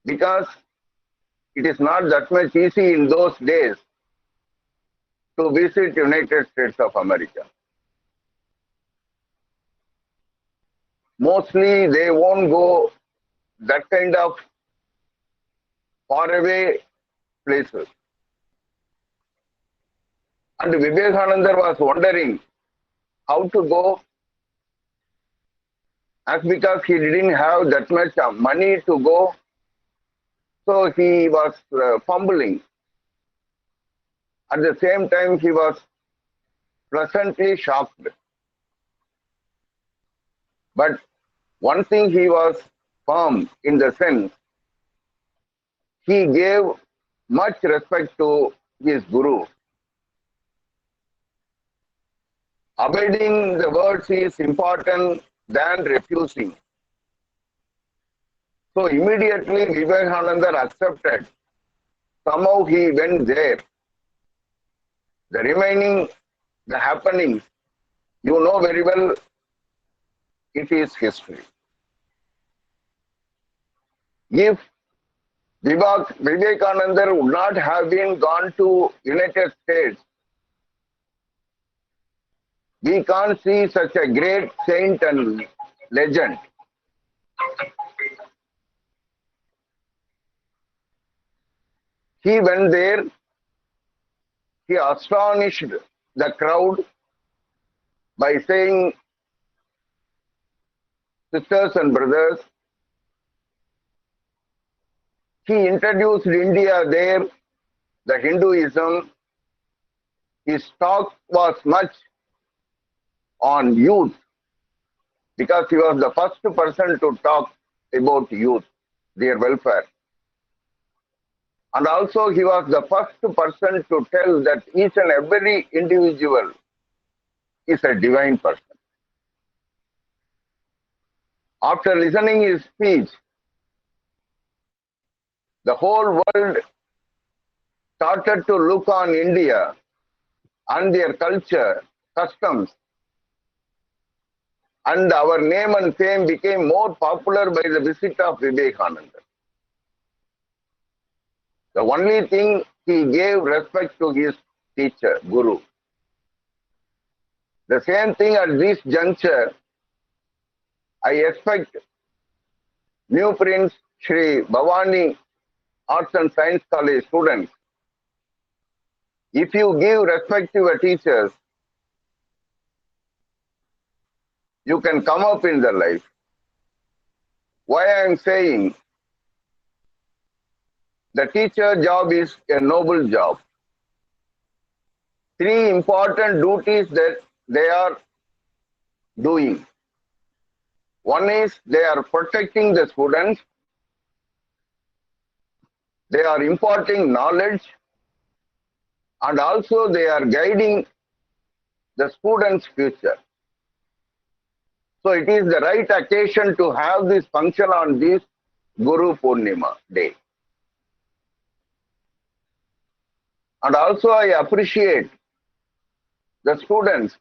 because it is not that much easy in those days to visit United States of America. Mostly they won't go that kind of faraway places. And Vivekananda was wondering how to go, as because he didn't have that much money to go, so he was fumbling. At the same time, he was pleasantly shocked. But one thing, he was firm in the sense, he gave much respect to his guru. Obeying the words is important than refusing. So immediately Vivekananda accepted. Somehow he went there. The remaining, the happenings, you know very well, it is history. If Vivekananda would not have been gone to United States, we can't see such a great saint and legend. He went there, he astonished the crowd by saying, sisters and brothers, he introduced India there, the Hinduism. His talk was much on youth, because he was the first person to talk about youth, their welfare. And also he was the first person to tell that each and every individual is a divine person. After listening his speech, the whole world started to look on India and their culture, customs, and our name and fame became more popular by the visit of Vivekananda. The only thing, he gave respect to his teacher, Guru. The same thing at this juncture, I expect New Prince Shri BHAVANI Arts and Science College students, if you give respect to your teachers, you can come up in the life. Why I am saying, the teacher job is a noble job. Three important duties that they are doing. One is they are protecting the students, they are imparting knowledge, and also they are guiding the students' future. So it is the right occasion to have this function on this Guru Purnima day. And also I appreciate the students,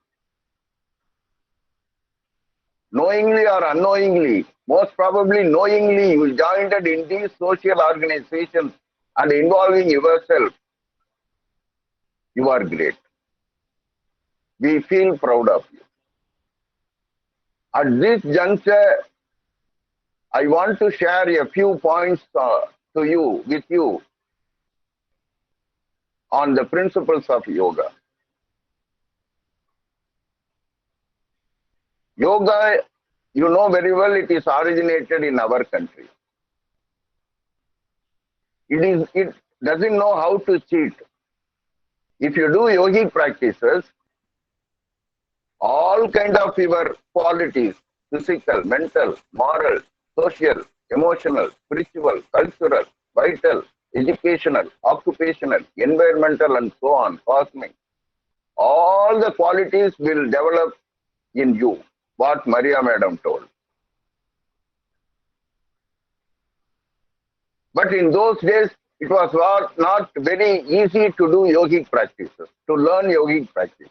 knowingly or unknowingly, most probably knowingly, you joined in these social organizations and involving yourself. You are great. We feel proud of you. At this juncture, I want to share a few points with you on the principles of yoga. Yoga, you know very well, it is originated in our country. It doesn't know how to cheat. If you do yogic practices, all kind of your qualities, physical, mental, moral, social, emotional, spiritual, cultural, vital, educational, occupational, environmental, and so on, cosmic, all the qualities will develop in you, what Maria Madam told. But in those days, it was not very easy to do yogic practices, to learn yogic practices.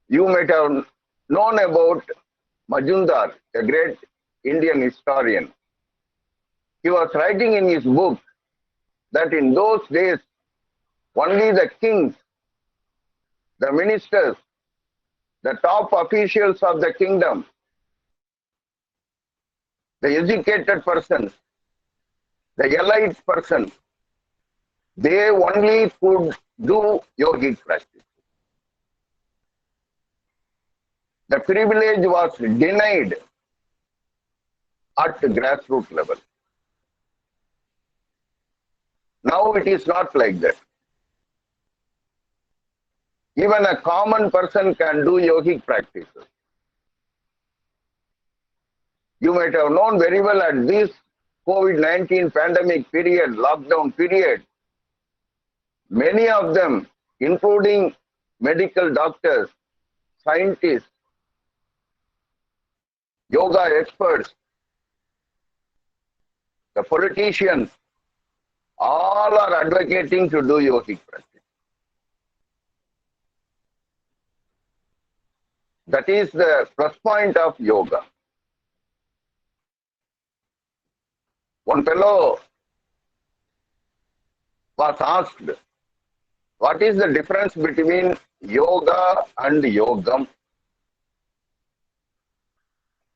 You might have known about Majumdar, a great Indian historian. He was writing in his book that in those days, only the kings, the ministers, the top officials of the kingdom, the educated persons, the elite persons, they only could do yogic practice. The privilege was denied at the grassroots level. Now it is not like that. Even a common person can do yogic practices. You might have known very well at this COVID-19 pandemic period, lockdown period, many of them, including medical doctors, scientists, yoga experts, the politicians, all are advocating to do yogic practice. That is the plus point of yoga. One fellow was asked, what is the difference between yoga and yogam?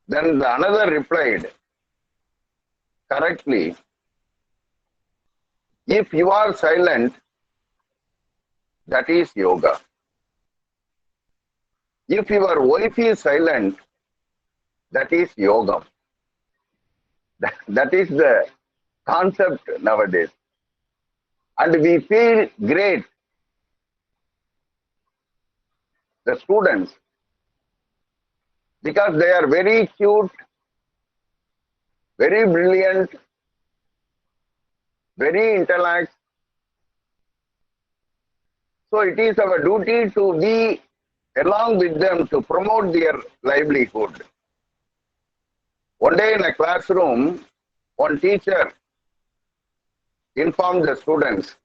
Then another replied correctly, if you are silent, that is yoga. If your wife is silent, that is yogam. That is the concept nowadays. And we feel great. The students, because they are very cute, very brilliant, very intellect. So it is our duty to be along with them to promote their livelihood. One day in a classroom, one teacher informed the students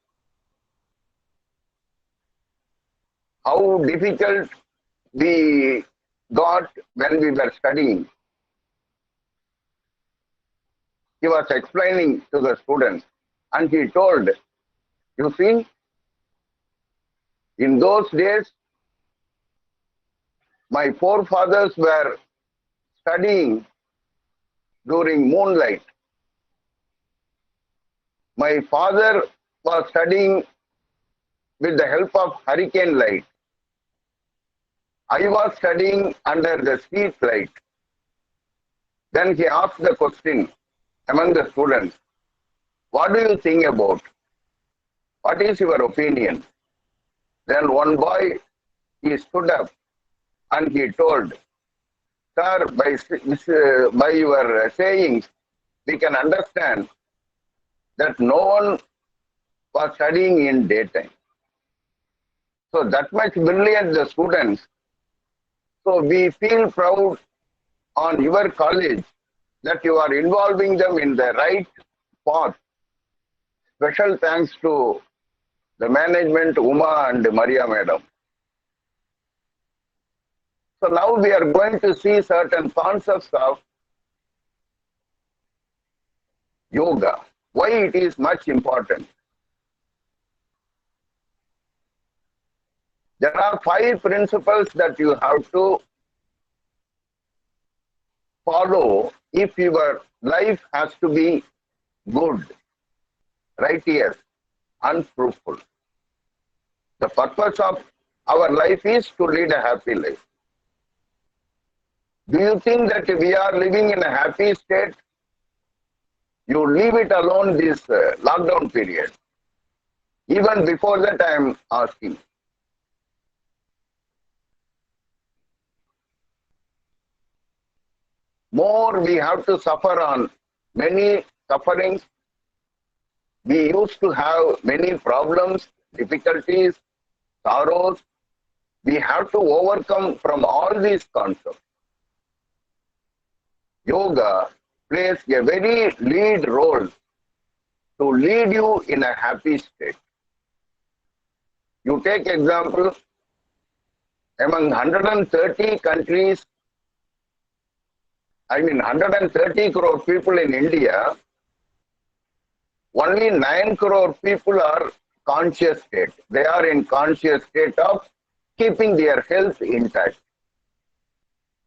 how difficult we got when we were studying. He was explaining to the students and he told, you see, in those days, my forefathers were studying during moonlight. My father was studying with the help of hurricane light. I was studying under the street light. Then he asked the question among the students, what do you think about? What is your opinion? Then one boy, he stood up and he told, sir, by your sayings, we can understand that no one was studying in daytime. So that much brilliant the students. So we feel proud on your college that you are involving them in the right path. Special thanks to the management, Uma and Maria Madam. So now we are going to see certain concepts of yoga. Why it is much important. There are 5 principles that you have to follow if your life has to be good, righteous, and fruitful. The purpose of our life is to lead a happy life. Do you think that we are living in a happy state? You leave it alone this lockdown period. Even before that, I am asking. More we have to suffer on many sufferings. We used to have many problems, difficulties, sorrows. We have to overcome from all these concepts. Yoga plays a very lead role to lead you in a happy state. You take example, among 130 countries, 130 crore people in India, Only 9 crore people are conscious state. They are in conscious state of keeping their health intact.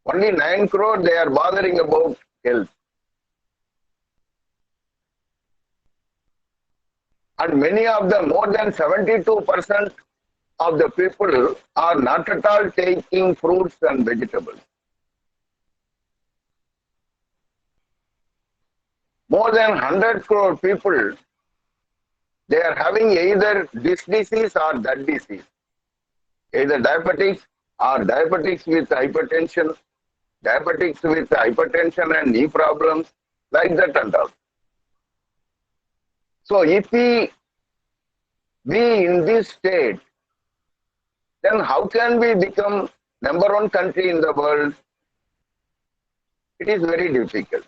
Only 9 crore they are bothering about health. And many of them, more than 72% of the people are not at all taking fruits and vegetables. More than 100 crore people, they are having either this disease or that disease. Either diabetics or diabetics with hypertension, diabetics with hypertension and knee problems, like that and all. So if we be in this state, then how can we become number one country in the world? It is very difficult.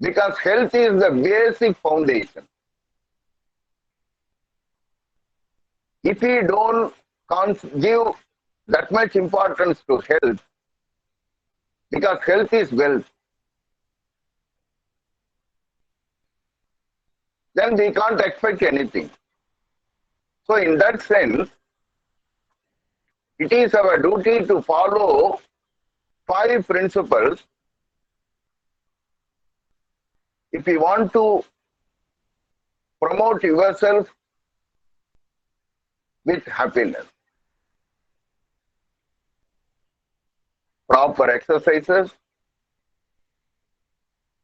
Because health is the basic foundation. If we don't give that much importance to health, because health is wealth, then we can't expect anything. So in that sense, it is our duty to follow 5 principles if you want to promote yourself with happiness. Proper exercises,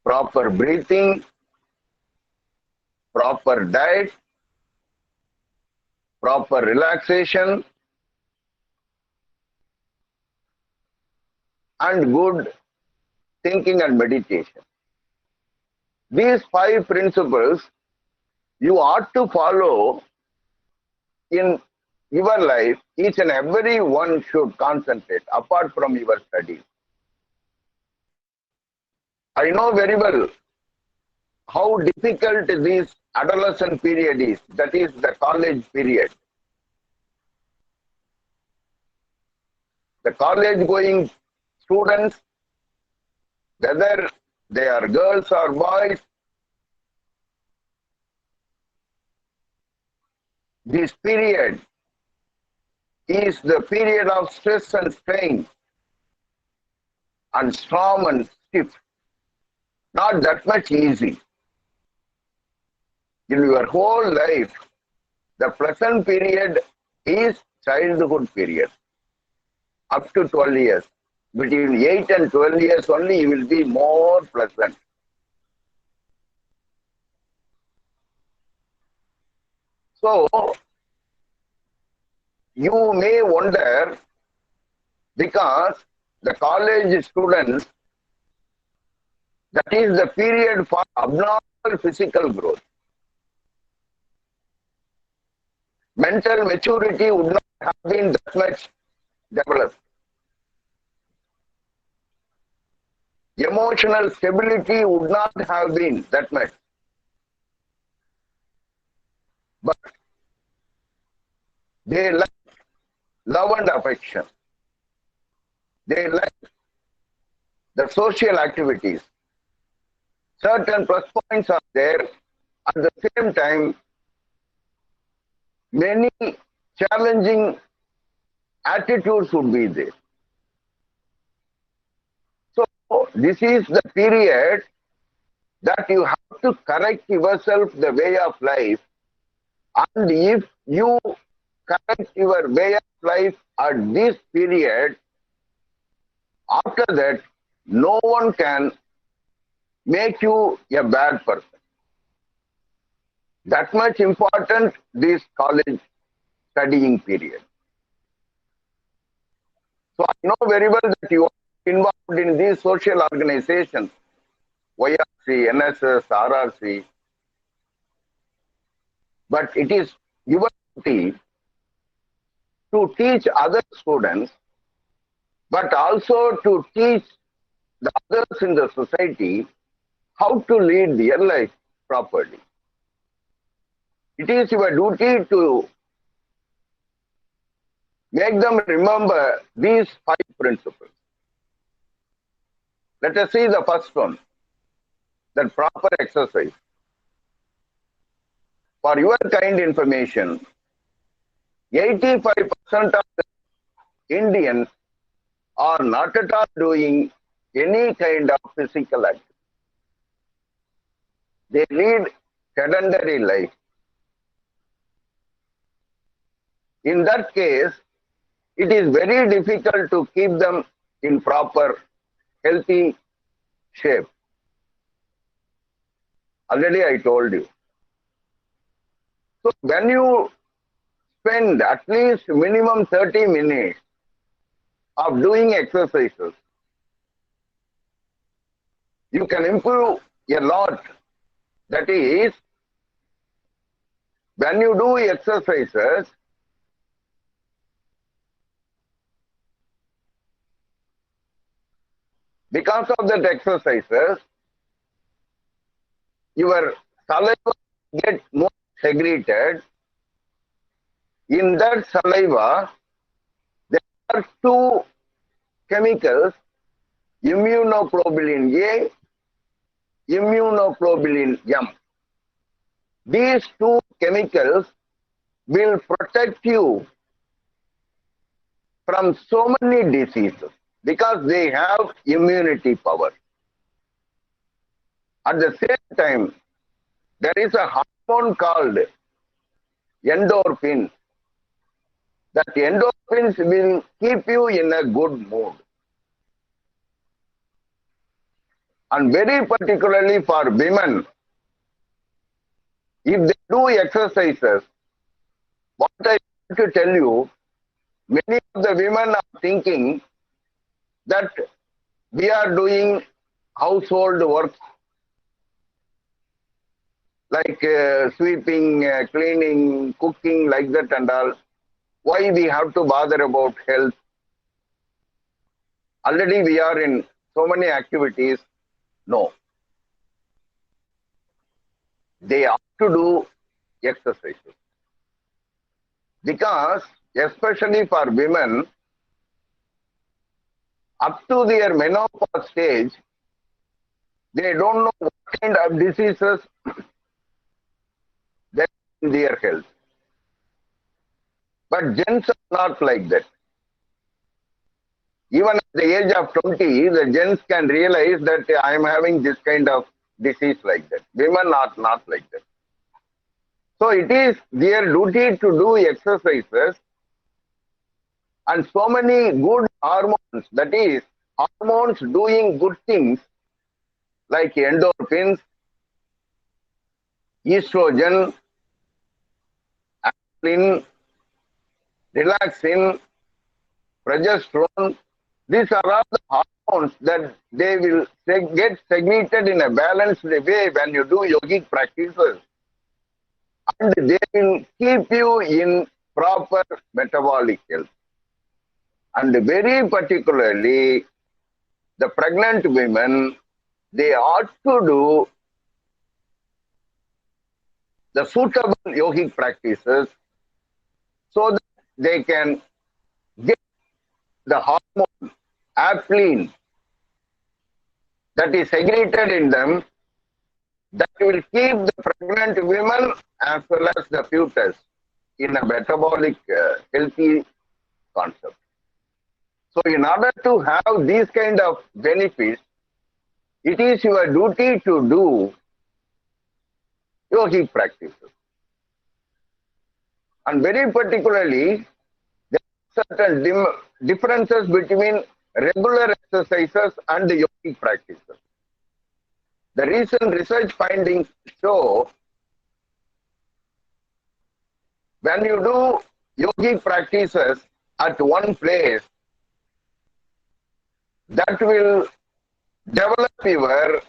proper breathing, proper diet, proper relaxation, and good thinking and meditation. These 5 principles you ought to follow in your life. Each and every one should concentrate apart from your studies. I know very well how difficult this adolescent period is, that is the college period. The college going students, whether they are girls or boys, this period is the period of stress and strain and storm and stiff. Not that much easy. In your whole life, the pleasant period is childhood period, up to 12 years. Between 8 and 12 years only, you will be more pleasant. So, you may wonder, because the college students, that is the period for abnormal physical growth. Mental maturity would not have been that much developed. Emotional stability would not have been that much. But they lack love and affection. They lack the social activities. Certain plus points are there. At the same time, many challenging attitudes would be there. So this is the period that you have to correct yourself the way of life. And if you correct your way of life at this period, after that, no one can make you a bad person. That much important, this college studying period. So I know very well that you are involved in these social organizations, YRC, NSS, RRC. But it is your duty to teach other students, but also to teach the others in the society how to lead their life properly. It is your duty to make them remember these 5 principles. Let us see the first one, that proper exercise. For your kind information, 85% of the Indians are not at all doing any kind of physical activity. They lead sedentary life. In that case, it is very difficult to keep them in proper, healthy shape. Already I told you. So when you spend at least minimum 30 minutes of doing exercises, you can improve a lot. That is, when you do exercises, because of that exercises, your saliva gets more segregated. In that saliva, there are two chemicals, immunoglobulin A, immunoglobulin M. These two chemicals will protect you from so many diseases because they have immunity power. At the same time, there is a hormone called endorphin. That endorphins will keep you in a good mood. And very particularly for women, if they do exercises, what I want to tell you, many of the women are thinking that we are doing household work like sweeping, cleaning, cooking, like that and all. Why we have to bother about health? Already we are in so many activities. No. They have to do exercises. Because, especially for women, up to their menopause stage, they don't know what kind of diseases that in their health. But gents are not like that. Even at the age of 20, the gents can realize that I am having this kind of disease like that. Women are not like that. So it is their duty to do exercises, and so many good hormones, that is, hormones doing good things like endorphins, estrogen, insulin, relaxin, progesterone. These are all the hormones that they will get segregated in a balanced way when you do yogic practices. And they will keep you in proper metabolic health. And very particularly, the pregnant women, they ought to do the suitable yogic practices so that they can get the hormone apelin that is segregated in them, that will keep the pregnant women as well as the fetus in a metabolic healthy concept. So in order to have these kind of benefits, it is your duty to do yogic practices. And very particularly, there are certain differences between regular exercises and the yogic practices. The recent research findings show when you do yogic practices at one place, that will develop your,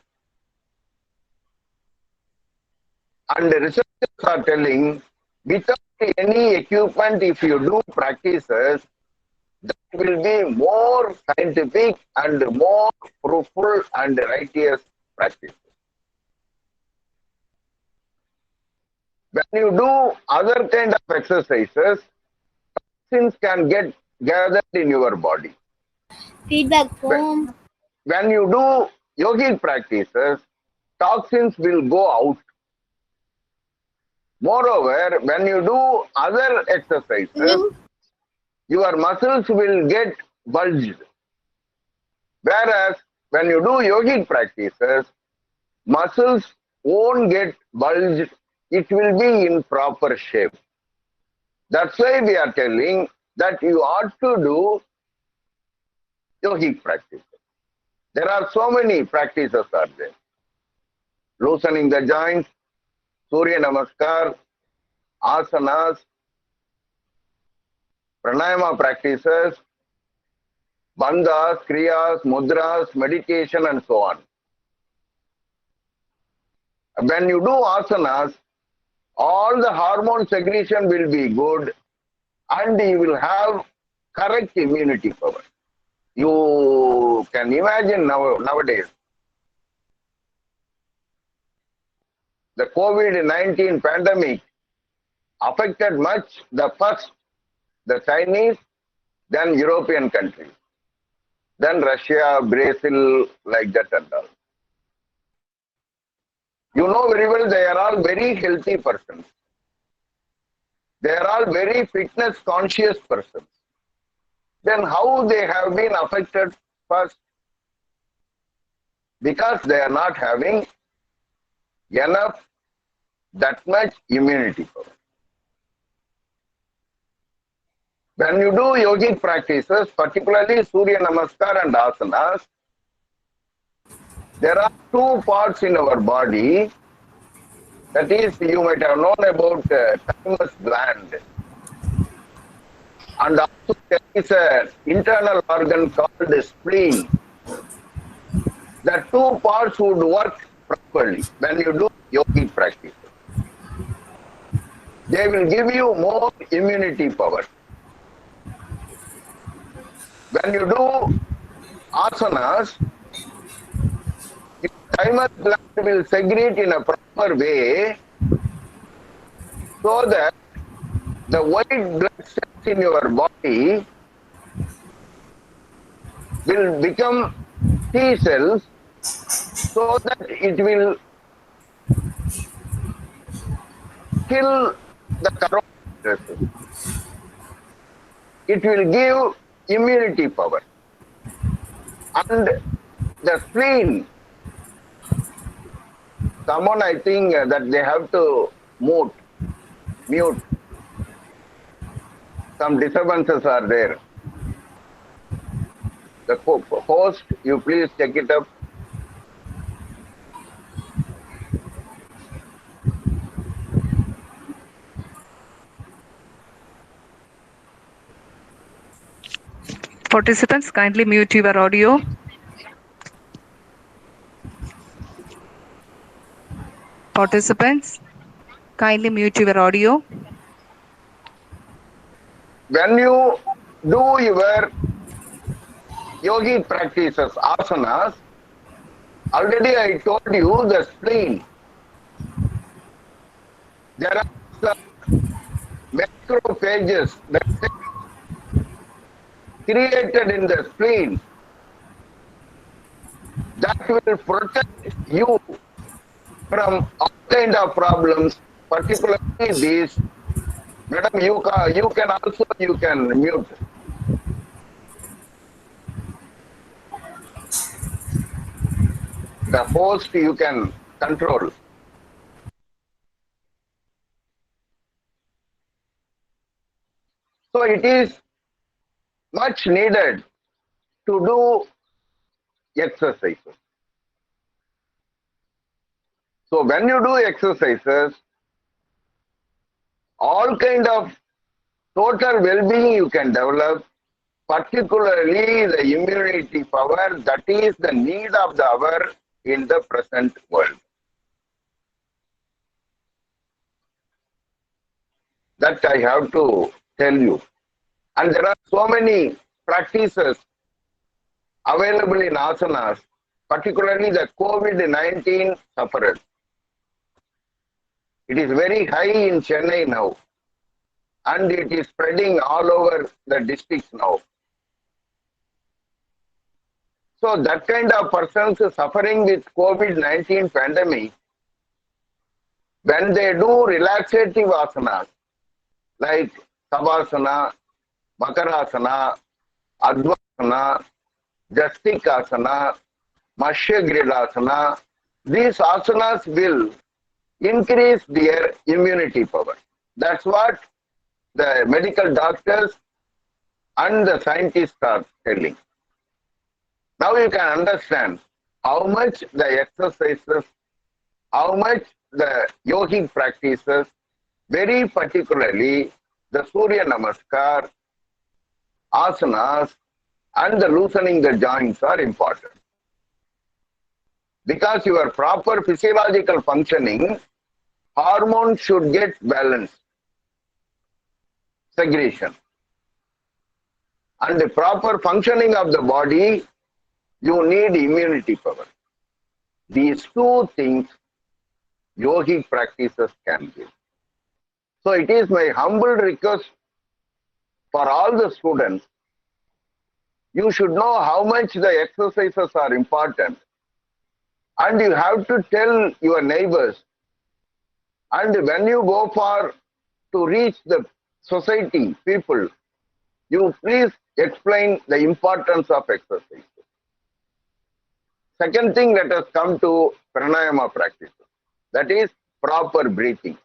and the researchers are telling, without any equipment, if you do practices, that will be more scientific and more fruitful and righteous practices. When you do other kind of exercises, toxins can get gathered in your body. Feedback form. When you do yogic practices, toxins will go out. Moreover, when you do other exercises, your muscles will get bulged. Whereas when you do yogic practices, muscles won't get bulged. It will be in proper shape. That's why we are telling that you ought to do yogic practices. There are so many practices are there. Loosening the joints, Surya Namaskar, asanas, pranayama practices, bandhas, kriyas, mudras, meditation, and so on. When you do asanas, all the hormone secretion will be good and you will have correct immunity power. You can imagine nowadays, the COVID-19 pandemic affected much the Chinese, then European countries, then Russia, Brazil, like that and all. You know very well they are all very healthy persons. They are all very fitness conscious persons. Then how they have been affected first? Because they are not having enough, that much immunity power. When you do yogic practices, particularly Surya Namaskar and asanas, there are two parts in our body. That is, you might have known about thymus gland. And also there is an internal organ called the spleen. The two parts would work properly when you do yogic practices. They will give you more immunity power. When you do asanas, your thymus gland will segregate in a proper way so that the white blood cells in your body will become T cells so that it will kill the coronaviruses. It will give immunity power. And the spleen, someone I think that they have to mute. Some disturbances are there. The host, you please check it up. Participants, kindly mute your audio. Participants, kindly mute your audio. When you do your yogi practices, asanas, already I told you the spleen. There are some macrophages that created in the spleen that will protect you from all kind of problems, particularly these. Madam, you can mute. The host you can control. So it is much needed to do exercises. So when you do exercises, all kind of total well-being you can develop, particularly the immunity power, that is the need of the hour in the present world. That I have to tell you. And there are so many practices available in asanas, particularly the COVID-19 sufferers. It is very high in Chennai now, and it is spreading all over the districts now. So that kind of persons suffering with COVID-19 pandemic, When they do relaxative asanas like Savasana, Makarasana, Advasana, Jastikasana, Mashyagridasana, these asanas will increase their immunity power. That's what the medical doctors and the scientists are telling. Now you can understand how much the exercises, how much the yogic practices, very particularly the Surya Namaskar, asanas, and the loosening the joints are important. Because your proper physiological functioning, hormones should get balanced, segregation. And the proper functioning of the body, you need immunity power. These two things yogic practices can give. So it is my humble request for all the students, you should know how much the exercises are important, and you have to tell your neighbors, and when you go for to reach the society, people, you please explain the importance of exercise. Second thing, let us come to pranayama practices. That is proper breathing.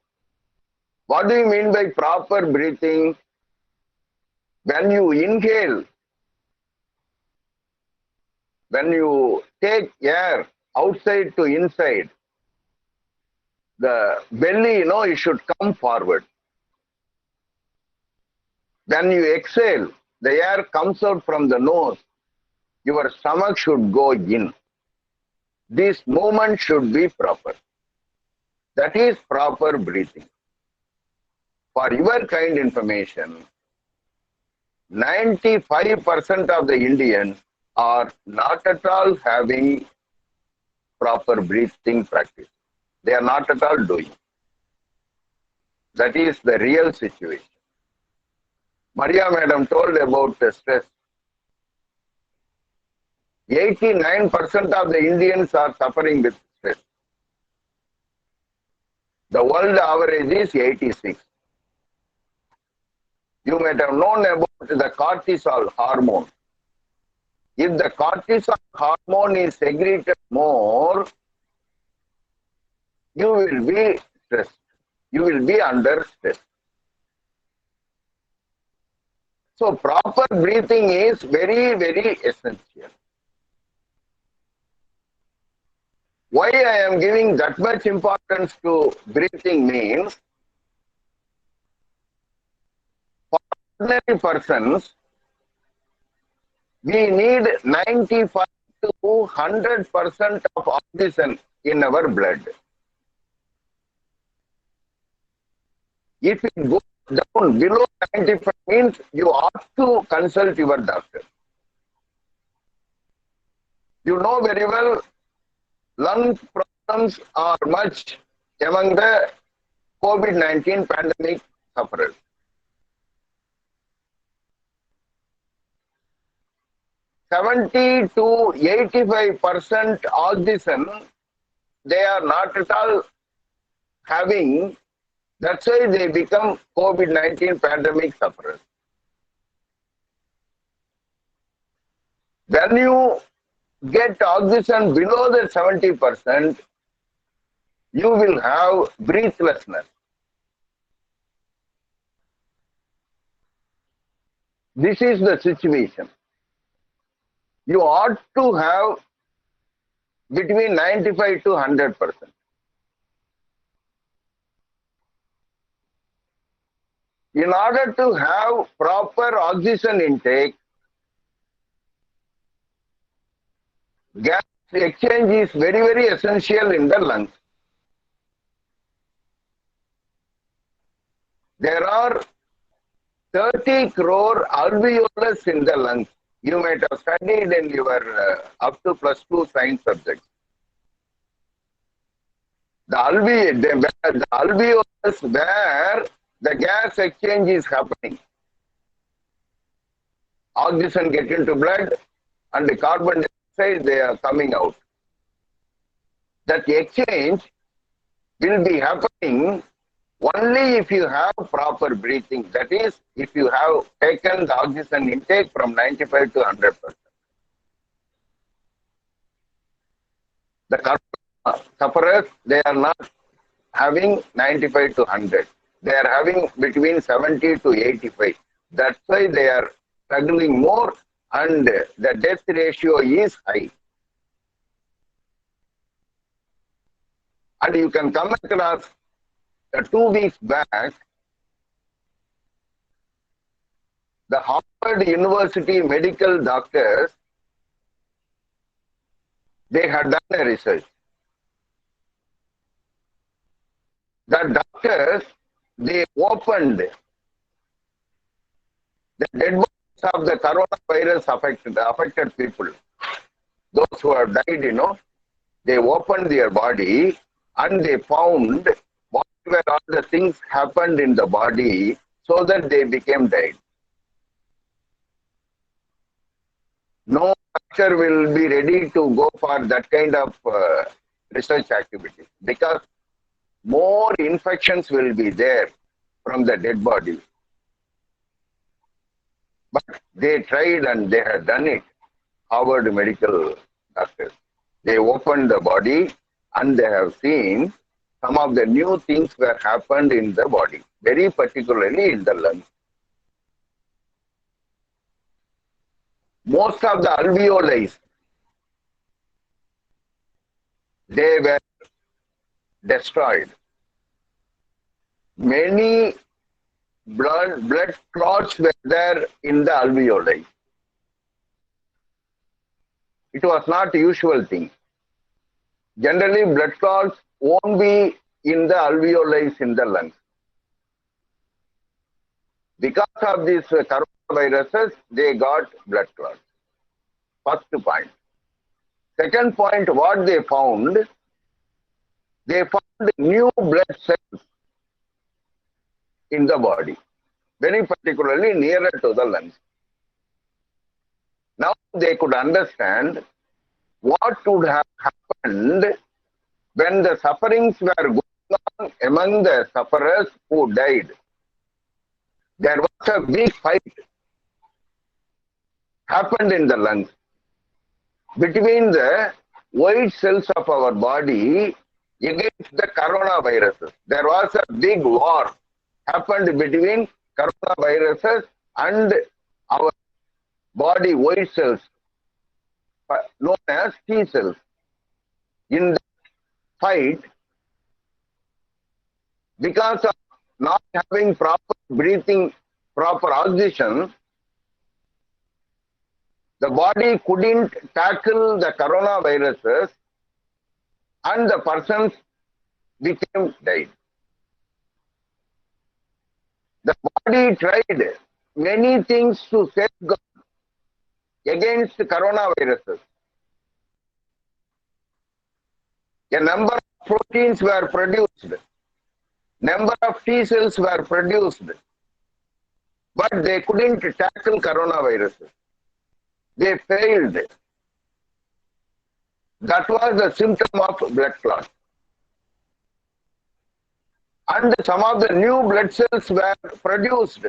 What do you mean by proper breathing? When you inhale, when you take air outside to inside, the belly, it should come forward. When you exhale, the air comes out from the nose, your stomach should go in. This movement should be proper. That is proper breathing. For your kind information, 95% of the Indians are not at all having proper breathing practice. They are not at all doing. That is the real situation. Maria Madam told about the stress. 89% of the Indians are suffering with stress. The world average is 86. You might have known about the cortisol hormone. If the cortisol hormone is secreted more, you will be stressed. You will be under stress. So proper breathing is very, very essential. Why I am giving that much importance to breathing means, for ordinary persons, we need 95 to 100% of oxygen in our blood. If it goes down below 95 means you ought to consult your doctor. You know very well, lung problems are much among the COVID-19 pandemic sufferers. (70 to 85% oxygen they are not at all having. That's why they become COVID-19 pandemic sufferers. When you get oxygen below the 70%, you will have breathlessness. This is the situation. You ought to have between 95 to 100%. In order to have proper oxygen intake, gas exchange is very, very essential in the lungs. There are 30 crore alveolus in the lungs. You might have studied in your up to +2 science subjects. The alveolus where the gas exchange is happening. Oxygen get into blood and the carbon dioxide they are coming out. That exchange will be happening only if you have proper breathing. That is, if you have taken the oxygen intake from 95 to 100%. The corona sufferers, they are not having 95 to 100. They are having between 70 to 85. That's why they are struggling more and the death ratio is high. And you can come across 2 weeks back, the Harvard University medical doctors, they had done a research. The doctors, they opened the dead bodies of the coronavirus affected people. Those who have died, they opened their body and they found what were all the things happened in the body so that they became dead. No doctor will be ready to go for that kind of research activity because more infections will be there from the dead body. But they tried and they had done it. Harvard medical doctors. They opened the body and they have seen some of the new things were happened in the body, very particularly in the lungs. Most of the alveoli, they were destroyed. Many blood clots were there in the alveoli. It was not a usual thing. Generally, blood clots won't be in the alveoli in the lungs. Because of these coronaviruses, they got blood clots. First point. Second point, what they found new blood cells in the body, very particularly nearer to the lungs. Now they could understand what would have happened when the sufferings were going on among the sufferers who died. There was a big fight happened in the lungs between the white cells of our body against the coronaviruses. There was a big war happened between coronaviruses and our body white cells, known as T cells. In the fight, because of not having proper breathing, proper oxygen, the body couldn't tackle the coronaviruses and the persons became dead. The body tried many things to safeguard against coronaviruses. A number of proteins were produced, number of T cells were produced, but they couldn't tackle coronaviruses. They failed. That was the symptom of blood clot. And some of the new blood cells were produced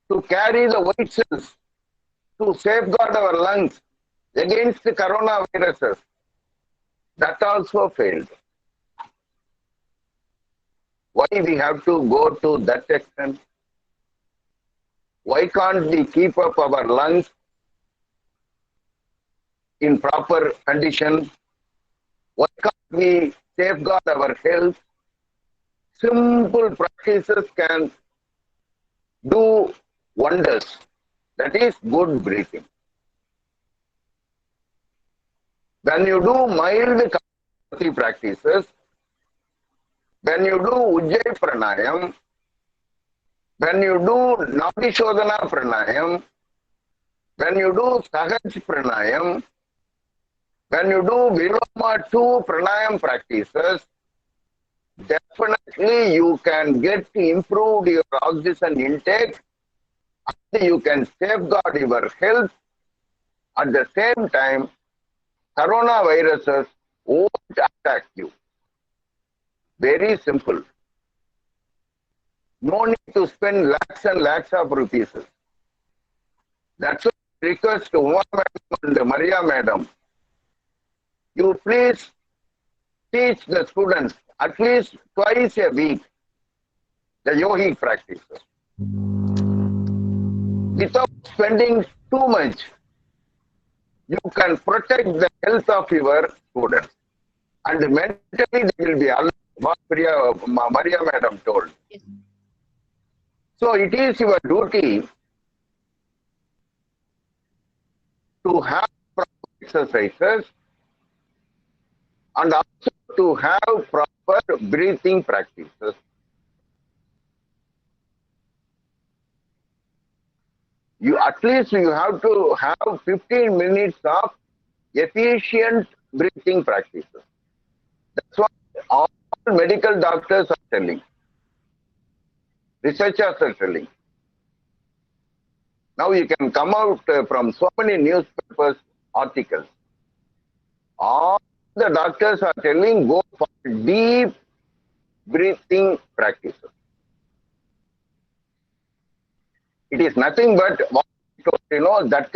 to carry the white cells to safeguard our lungs against the coronaviruses. That also failed. Why we have to go to that extent? Why can't we keep up our lungs in proper condition? Why can't we safeguard our health? Simple practices can do wonders. That is good breathing. When you do mild Kapalabhati practices, when you do Ujjayi Pranayam, when you do Nadi Shodhana Pranayam, when you do Sahaj Pranayam, when you do Viloma 2 Pranayam practices, definitely you can get improved your oxygen intake and you can safeguard your health. At the same time, coronaviruses won't attack you. Very simple. No need to spend lakhs and lakhs of rupees. That's why I request to Uma Madam and Maria Madam, you please teach the students at least twice a week the yogic practices without spending too much. You can protect the health of your students, and mentally they will be alive, what Maria Madam told. Yes. So it is your duty to have proper exercises and also to have proper breathing practices. You at least you have to have 15 minutes of efficient breathing practices. That's what all medical doctors are telling. Researchers are telling. Now you can come out from so many newspapers articles. All the doctors are telling go for deep breathing practices. It is nothing but what that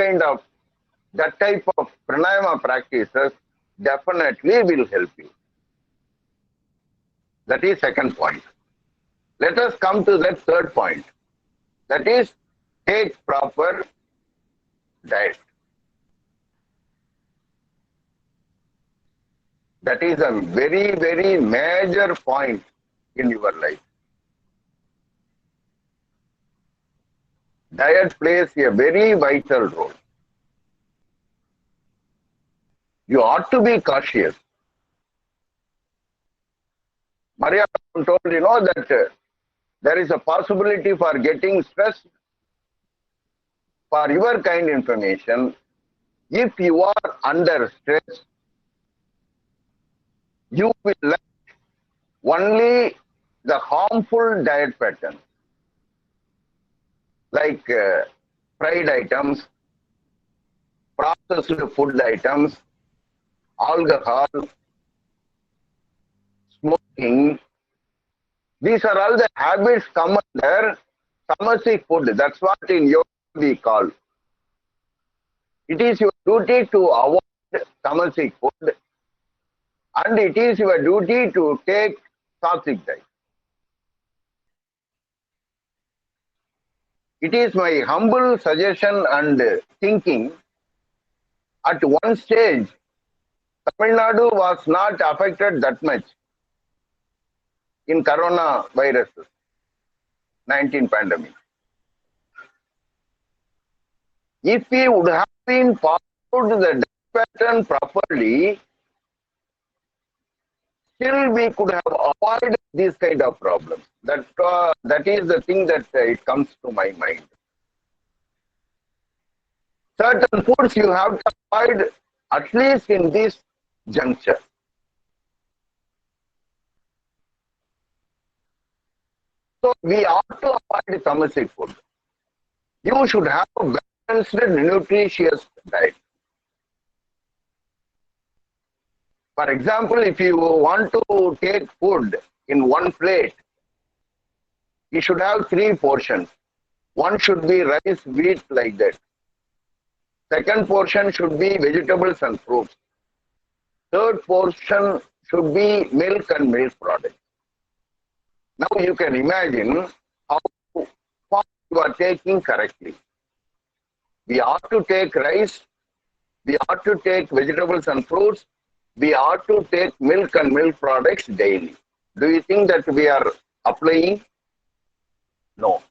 type of pranayama practices definitely will help you. That is second point. Let us come to that third point. That is, take proper diet. That is a very, very major point in your life. Diet plays a very vital role. You ought to be cautious. Maria told that there is a possibility for getting stressed. For your kind information, if you are under stress, you will like only the harmful diet pattern, like fried items, processed food items, alcohol, smoking. These are all the habits come under tamasic food. That's what in yoga we call. It is your duty to avoid tamasic food, and it is your duty to take sattvic diet. It is my humble suggestion and thinking. At one stage, Tamil Nadu was not affected that much in coronavirus 19 pandemic. If we would have been followed the diet pattern properly, still we could have avoided these kind of problems. That is the thing that it comes to my mind. Certain foods you have to avoid at least in this juncture. So we ought to avoid tamasic food. You should have a balanced, nutritious diet. For example, if you want to take food in one plate, you should have 3 portions. One should be rice, wheat, like that. Second portion should be vegetables and fruits. Third portion should be milk and milk products. Now you can imagine how far you are taking correctly. We ought to take rice, we ought to take vegetables and fruits, we ought to take milk and milk products daily. Do you think that we are applying? No.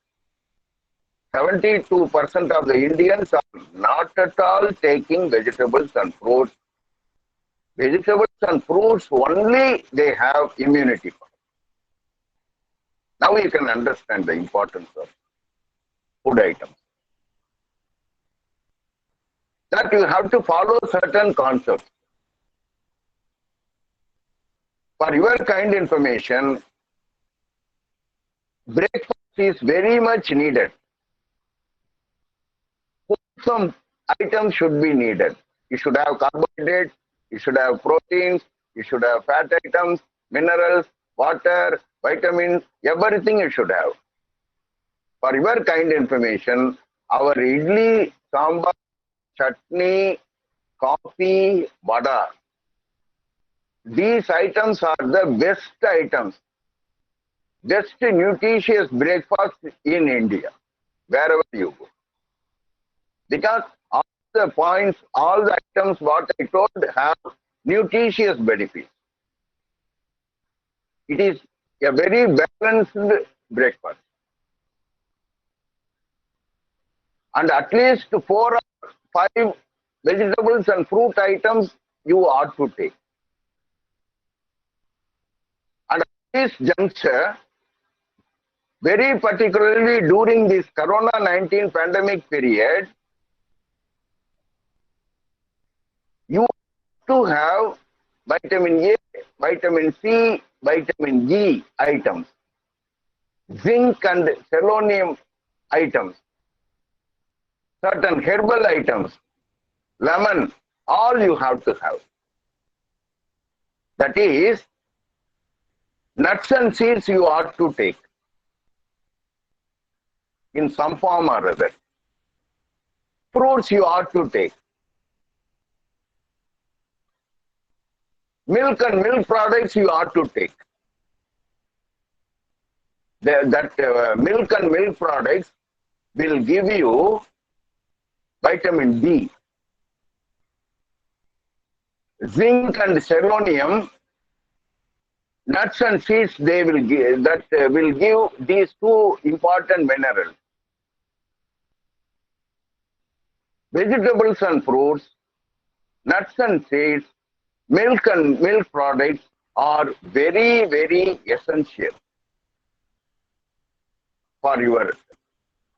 72% of the Indians are not at all taking vegetables and fruits. Vegetables and fruits only they have immunity. Now you can understand the importance of food items. That you have to follow certain concepts. For your kind information, breakfast is very much needed. Some items should be needed. You should have carbohydrates, you should have proteins, you should have fat items, minerals, water, vitamins, everything you should have. For your kind information, our idli, sambar, chutney, coffee, vada, these items are the best items, best nutritious breakfast in India, wherever you go. Because all the points, all the items what I told have nutritious benefits. It is a very balanced breakfast. And at least 4 or 5 vegetables and fruit items you ought to take. And at this juncture, very particularly during this Corona-19 pandemic period, you have to have vitamin A, vitamin C, vitamin E items, zinc and selenium items, certain herbal items, lemon, all you have to have. That is, nuts and seeds you ought to take in some form or other. Fruits you ought to take. Milk and milk products you ought to take. Milk and milk products will give you vitamin D. Zinc and selenium, nuts and seeds, they will give, will give these two important minerals. Vegetables and fruits, nuts and seeds, milk and milk products are very, very essential for your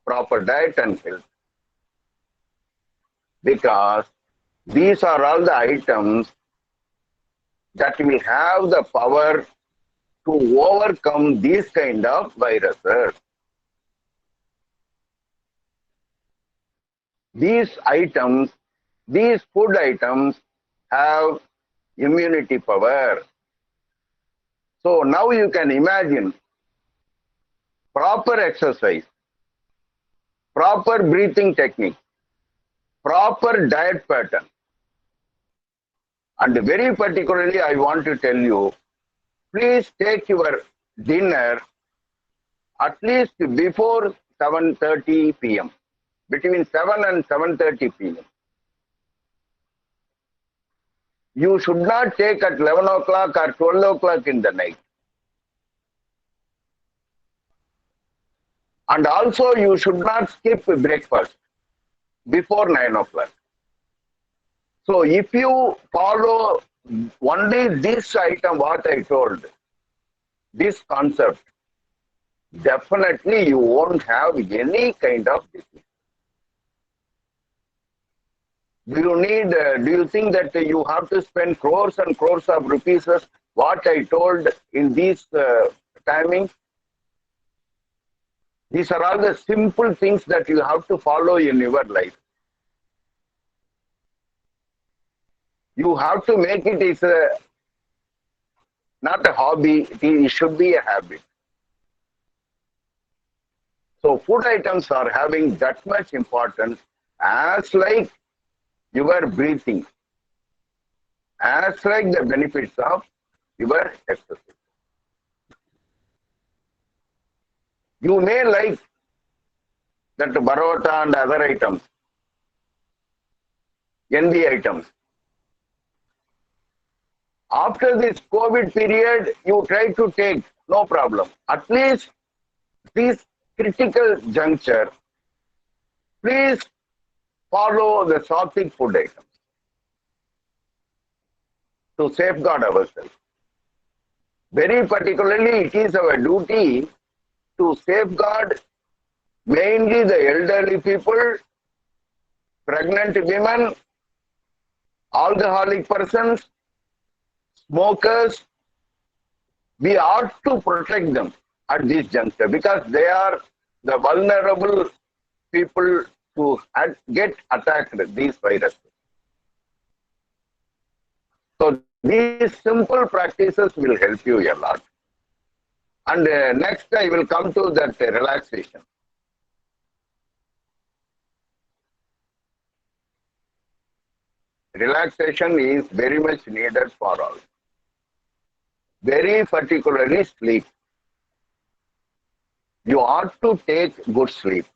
proper diet and health. Because these are all the items that will have the power to overcome these kind of viruses. These items, these food items have immunity power. So now you can imagine proper exercise, proper breathing technique, proper diet pattern. And very particularly, I want to tell you, please take your dinner at least before 7:30 p.m. Between 7 and 7:30 p.m. You should not take at 11 o'clock or 12 o'clock in the night. And also you should not skip breakfast before 9 o'clock. So if you follow only this item, what I told, this concept, definitely you won't have any kind of disease. Do you think that you have to spend crores and crores of rupees, what I told in these timings? These are all the simple things that you have to follow in your life. You have to make it is not a hobby, it should be a habit. So food items are having that much importance as like your breathing, as like the benefits of your exercise. You may like that barota and other items, NB items. After this COVID period, you try to take, no problem. At least this critical juncture, please follow the sattvic food items to safeguard ourselves. Very particularly, it is our duty to safeguard mainly the elderly people, pregnant women, alcoholic persons, smokers. We ought to protect them at this juncture because they are the vulnerable people to get attacked with these viruses. So these simple practices will help you a lot. And next I will come to that relaxation. Relaxation is very much needed for all. Very particularly sleep. You ought to take good sleep.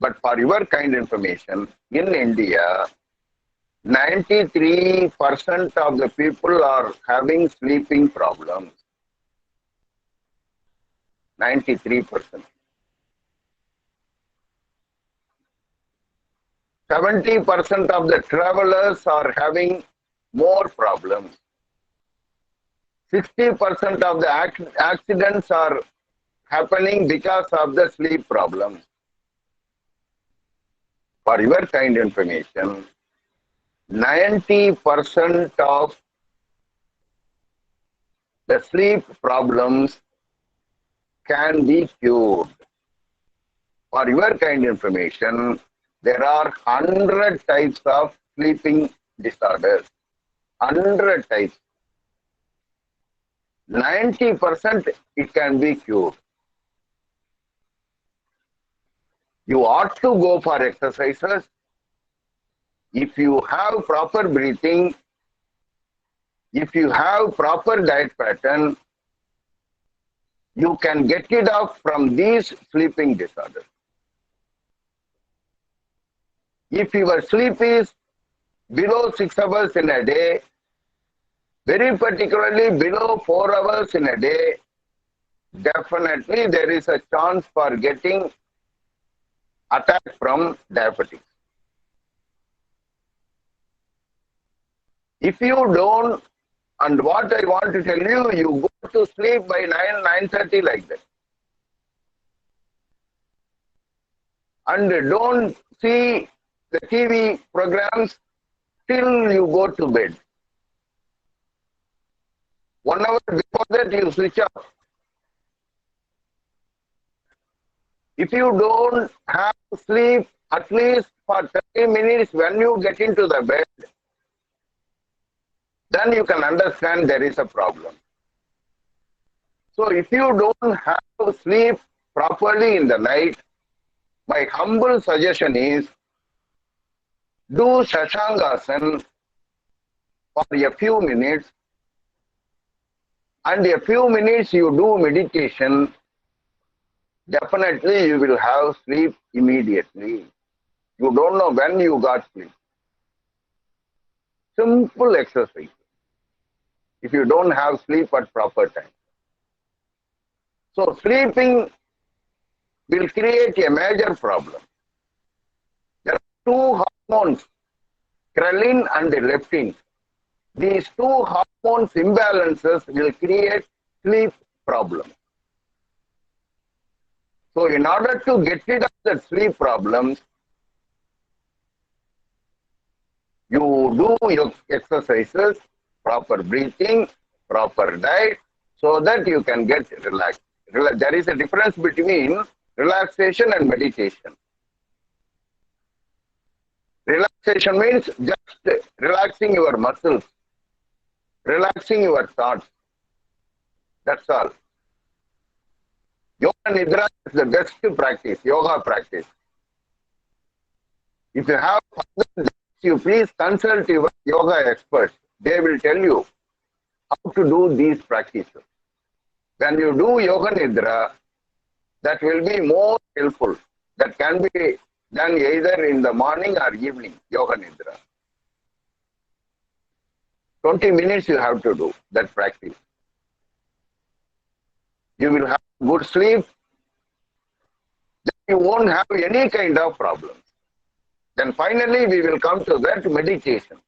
But for your kind information, in India, 93% of the people are having sleeping problems. 93%. 70% of the travelers are having more problems. 60% of the accidents are happening because of the sleep problems. For your kind information, 90% of the sleep problems can be cured. For your kind information, there are 100 types of sleeping disorders. 100 types. 90% it can be cured. You ought to go for exercises. If you have proper breathing, if you have proper diet pattern, you can get rid of from these sleeping disorders. If your sleep is below 6 hours in a day, very particularly below 4 hours in a day, definitely there is a chance for getting attack from diabetes. If you don't, and what I want to tell you, you go to sleep by 9:30 like that. And don't see the TV programs till you go to bed. 1 hour before that you switch off. If you don't have sleep at least for 30 minutes when you get into the bed, then you can understand there is a problem. So if you don't have sleep properly in the night, my humble suggestion is do Shashangasana for a few minutes, and a few minutes you do meditation, definitely you will have sleep immediately. You don't know when you got sleep. Simple exercise. If you don't have sleep at proper time. So sleeping will create a major problem. There are two hormones, ghrelin and leptin. These two hormones imbalances will create sleep problem. So in order to get rid of the sleep problems, you do your exercises, proper breathing, proper diet, so that you can get relaxed. There is a difference between relaxation and meditation. Relaxation means just relaxing your muscles, relaxing your thoughts. That's all. Yoga Nidra is the best practice, yoga practice. If you have further doubts, you please consult your yoga experts. They will tell you how to do these practices. When you do Yoga Nidra, that will be more helpful. That can be done either in the morning or evening, Yoga Nidra. 20 minutes you have to do that practice. You will have good sleep. Then you won't have any kind of problems. Then finally we will come to that meditation.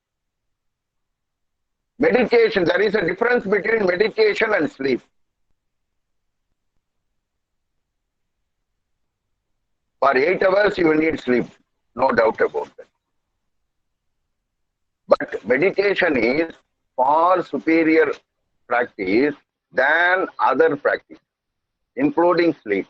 Meditation, there is a difference between meditation and sleep. For 8 hours you will need sleep, no doubt about that. But meditation is far superior practice than other practice, including sleep.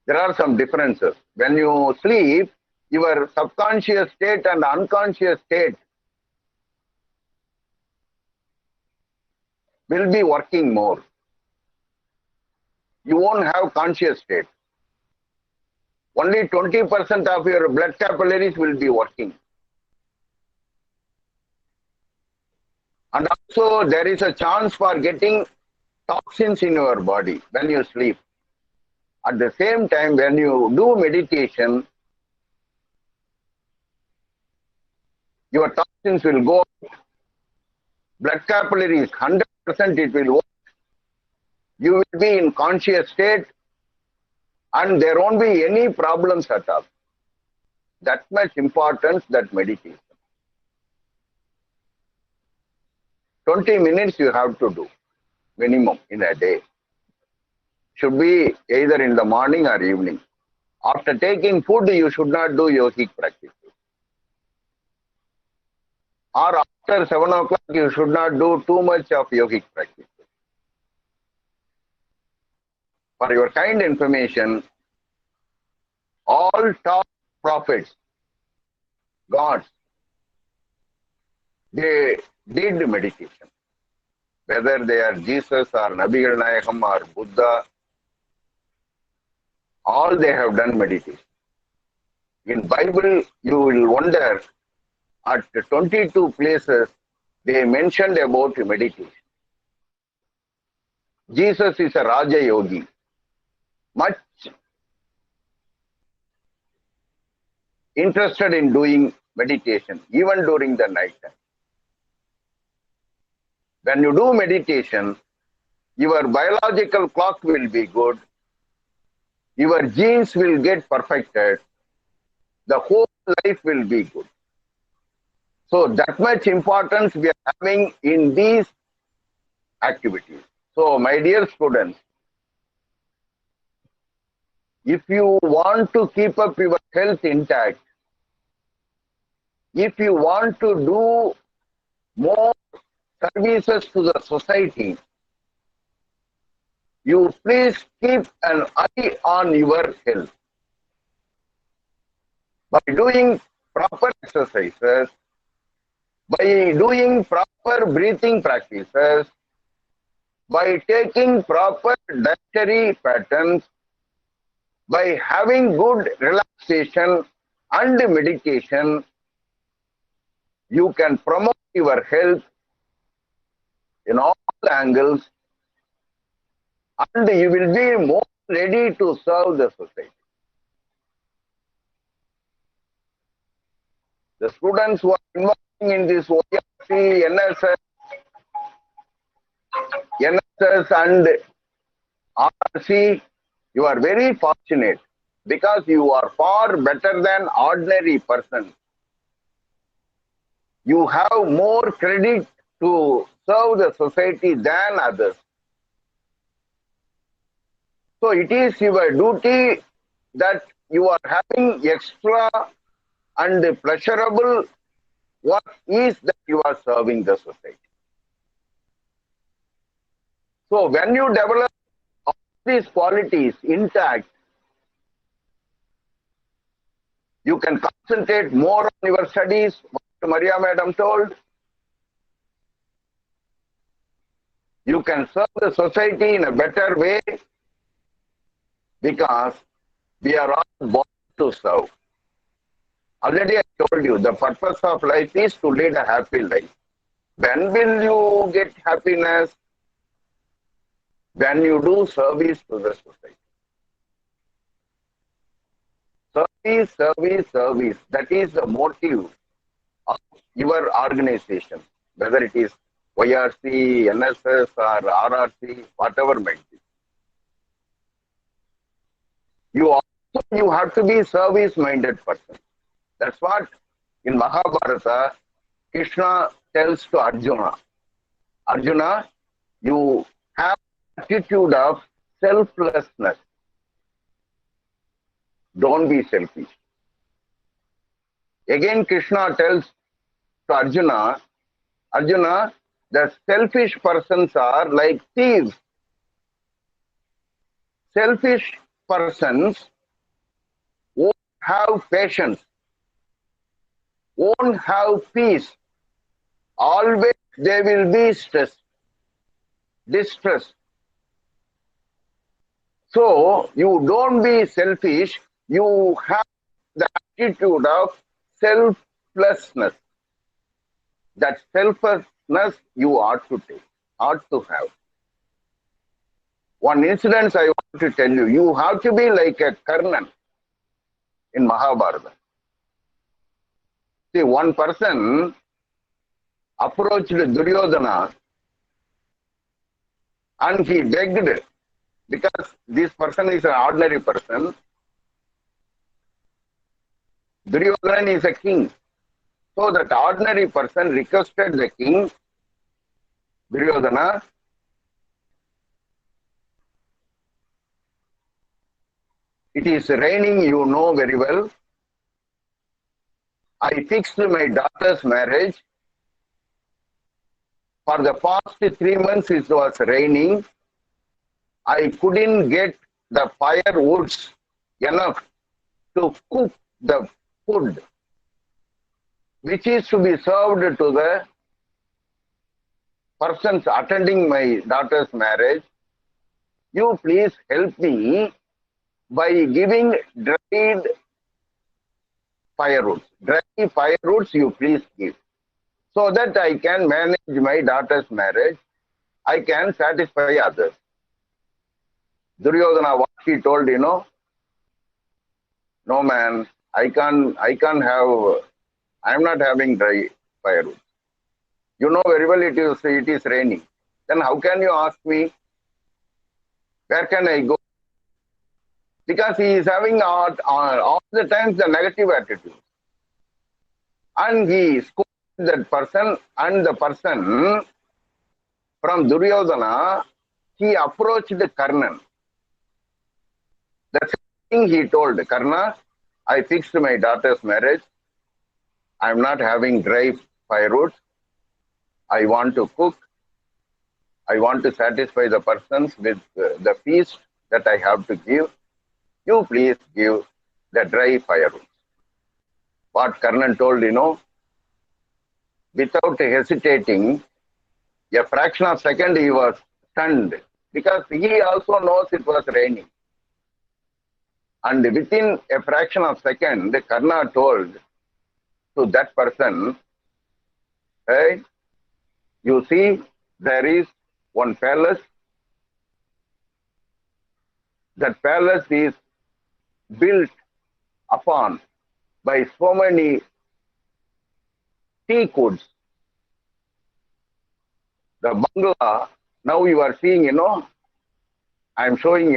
There are some differences. When you sleep, your subconscious state and unconscious state will be working more. you won't have conscious state. Only 20% of your blood capillaries will be working. And also there is a chance for getting toxins in your body when you sleep. At the same time, when you do meditation, your toxins will go out. Blood capillaries, 100% it will work. You will be in conscious state and there won't be any problems at all. That much importance, that meditation. 20 minutes you have to do, minimum in a day. Should be either in the morning or evening. After taking food, you should not do yogic practice. Or after 7 o'clock, you should not do too much of yogic practice. For your kind information, all top prophets, gods, they did meditation. Whether they are Jesus or Nabigal Nayakam or Buddha, all they have done meditation. In Bible, you will wonder, at 22 places, they mentioned about meditation. Jesus is a Raja Yogi. Much interested in doing meditation, even during the night time. When you do meditation, your biological clock will be good, your genes will get perfected, the whole life will be good. So that much importance we are having in these activities. So my dear students, if you want to keep up your health intact, if you want to do more services to the society, you please keep an eye on your health. By doing proper exercises, by doing proper breathing practices, by taking proper dietary patterns, by having good relaxation and meditation, you can promote your health in all angles and you will be more ready to serve the society. The students who are involving in this ORC, NSS and RRC, you are very fortunate because you are far better than ordinary person. You have more credit to serve the society than others. So it is your duty that you are having extra and pleasurable work is that you are serving the society. So when you develop all these qualities intact, you can concentrate more on your studies, what Maria Madam told. You can serve the society in a better way because we are all born to serve. Already I told you, the purpose of life is to lead a happy life. When will you get happiness? When you do service to the society. Service, service, service. That is the motive of your organization, whether it is YRC, NSS or RRC, whatever might be. You have to be service-minded person. That's what in Mahabharata, Krishna tells to Arjuna. Arjuna, you have attitude of selflessness. Don't be selfish. Again, Krishna tells to Arjuna, Arjuna, the selfish persons are like thieves. Selfish persons won't have patience, won't have peace. Always they will be stressed, distressed. So you don't be selfish. You have the attitude of selflessness. That selflessness you ought to take, ought to have. One incident I want to tell you. You have to be like a Karnan in Mahabharata. See, one person approached Duryodhana and he begged, because this person is an ordinary person. Duryodhana is a king. So that ordinary person requested the king, Duryodhana, it is raining, you know very well. I fixed my daughter's marriage. For the past 3 months it was raining. I couldn't get the firewoods enough to cook the food which is to be served to the persons attending my daughter's marriage. You please help me by giving dried firewoods. Dry firewoods you please give, so that I can manage my daughter's marriage. I can satisfy others. Duryodhana, what he told, no man, I can't have, I am not having dry firewood. You know very well it is raining. Then how can you ask me? Where can I go? Because he is having all the times the negative attitude. And he scolded that person, and the person from Duryodhana, he approached Karnan. That's the thing he told, Karna, I fixed my daughter's marriage. I am not having dry firewood. I want to cook. I want to satisfy the persons with the feast that I have to give. You please give the dry firewood. What Karnan told, without hesitating, a fraction of a second he was stunned, because he also knows it was raining. And within a fraction of a second, Karna told to that person, hey, you see, there is one palace. That palace is built upon by so many teak woods. The bungalow, now you are seeing, I am showing,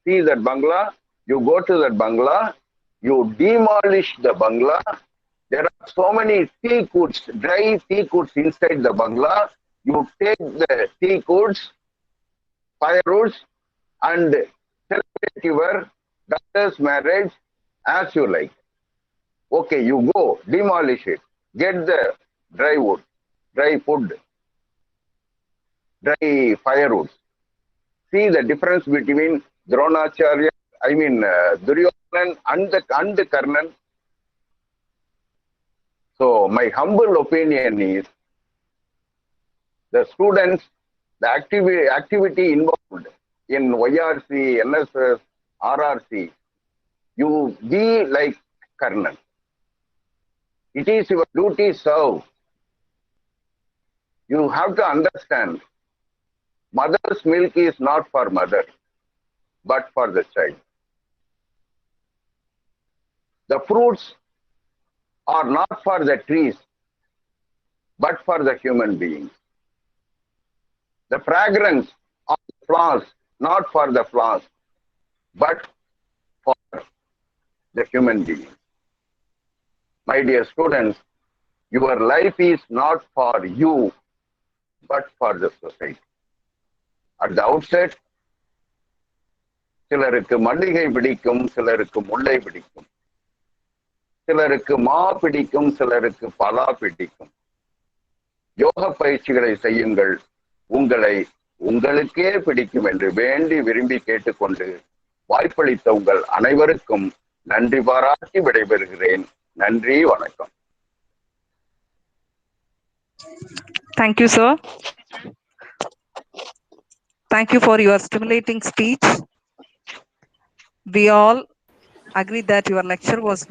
see that bungalow, you go to that bungalow, you demolish the bungalow. There are so many teak woods, dry teak woods inside the bungalow. You take the teak woods, firewoods, and celebrate your daughter's marriage as you like. Okay, you go, demolish it, get the dry wood, dry food, dry firewoods. See the difference between Dronacharya, Duryodhanan and the Karnan. So my humble opinion is, the students, the activity involved in YRC, NSS, RRC, you be like Karnan. It is your duty serve. You have to understand, mother's milk is not for mother, but for the child. The fruits are not for the trees, but for the human beings. The fragrance of the flowers, not for the flowers, but for the human beings. My dear students, your life is not for you, but for the society. At the outset, சிலருக்கு மல்லிகை பிடிக்கும், சிலருக்கு முல்லை பிடிக்கும், சிலருக்கு மா பிடிக்கும், சிலருக்கு பலா பிடிக்கும். யோக பயிற்சிகளை செய்யுங்கள், உங்களை உங்களுக்கே பிடிக்கும் என்று வேண்டி விரும்பி கேட்டுக்கொண்டு வாய்ப்பளித்த உங்கள் அனைவருக்கும் நன்றி பாராட்டி விடைபெறுகிறேன். நன்றி, வணக்கம். Thank you, sir. Thank you for your stimulating speech. We all agree that your lecture was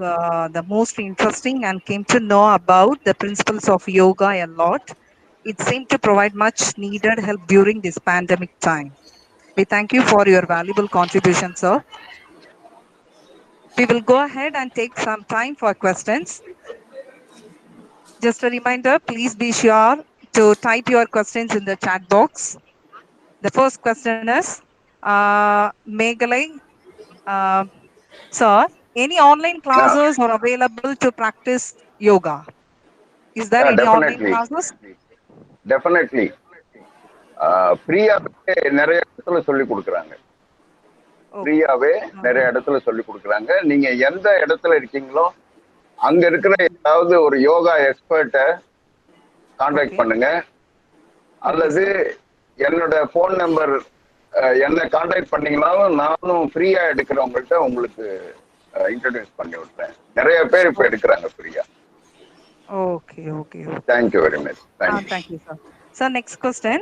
the most interesting and came to know about the principles of yoga a lot. It seemed to provide much needed help during this pandemic time. We thank you for your valuable contribution, sir. We will go ahead and take some time for questions. Just a reminder, please be sure to type your questions in the chat box. The first question is, Meghalai, uh, sir, any online Yeah, classes are available to practice yoga? Is there yeah, any online definitely, classes? definitely. ஃப்ரீயாவே நிறைய இடத்துல சொல்லி கொடுக்குறாங்க. Okay. ஃப்ரீயாவே நிறைய இடத்துல சொல்லி கொடுக்குறாங்க. நீங்க எந்த இடத்துல இருக்கீங்களோ அங்க இருக்கிற ஏதாவது ஒரு யோகா எக்ஸ்பர்ட்டை கான்டாக்ட் Okay. பண்ணுங்க. Okay, அல்லது sir. என்னோட ஃபோன் நம்பர் என்ன கான்டாக்ட் பண்ணீங்கன்னாலும் நானும் ஃப்ரீயா எடுக்கிறவங்கள்ட்ட உங்களுக்கு இன்ட்ரடியூஸ் பண்ணி விட்டுறேன். நிறைய பேர் இப்ப எடுக்கிறாங்க ஃப்ரீயா. Okay, okay, okay. Thank you very much. Thank you. Thank you, sir. Sir, next question.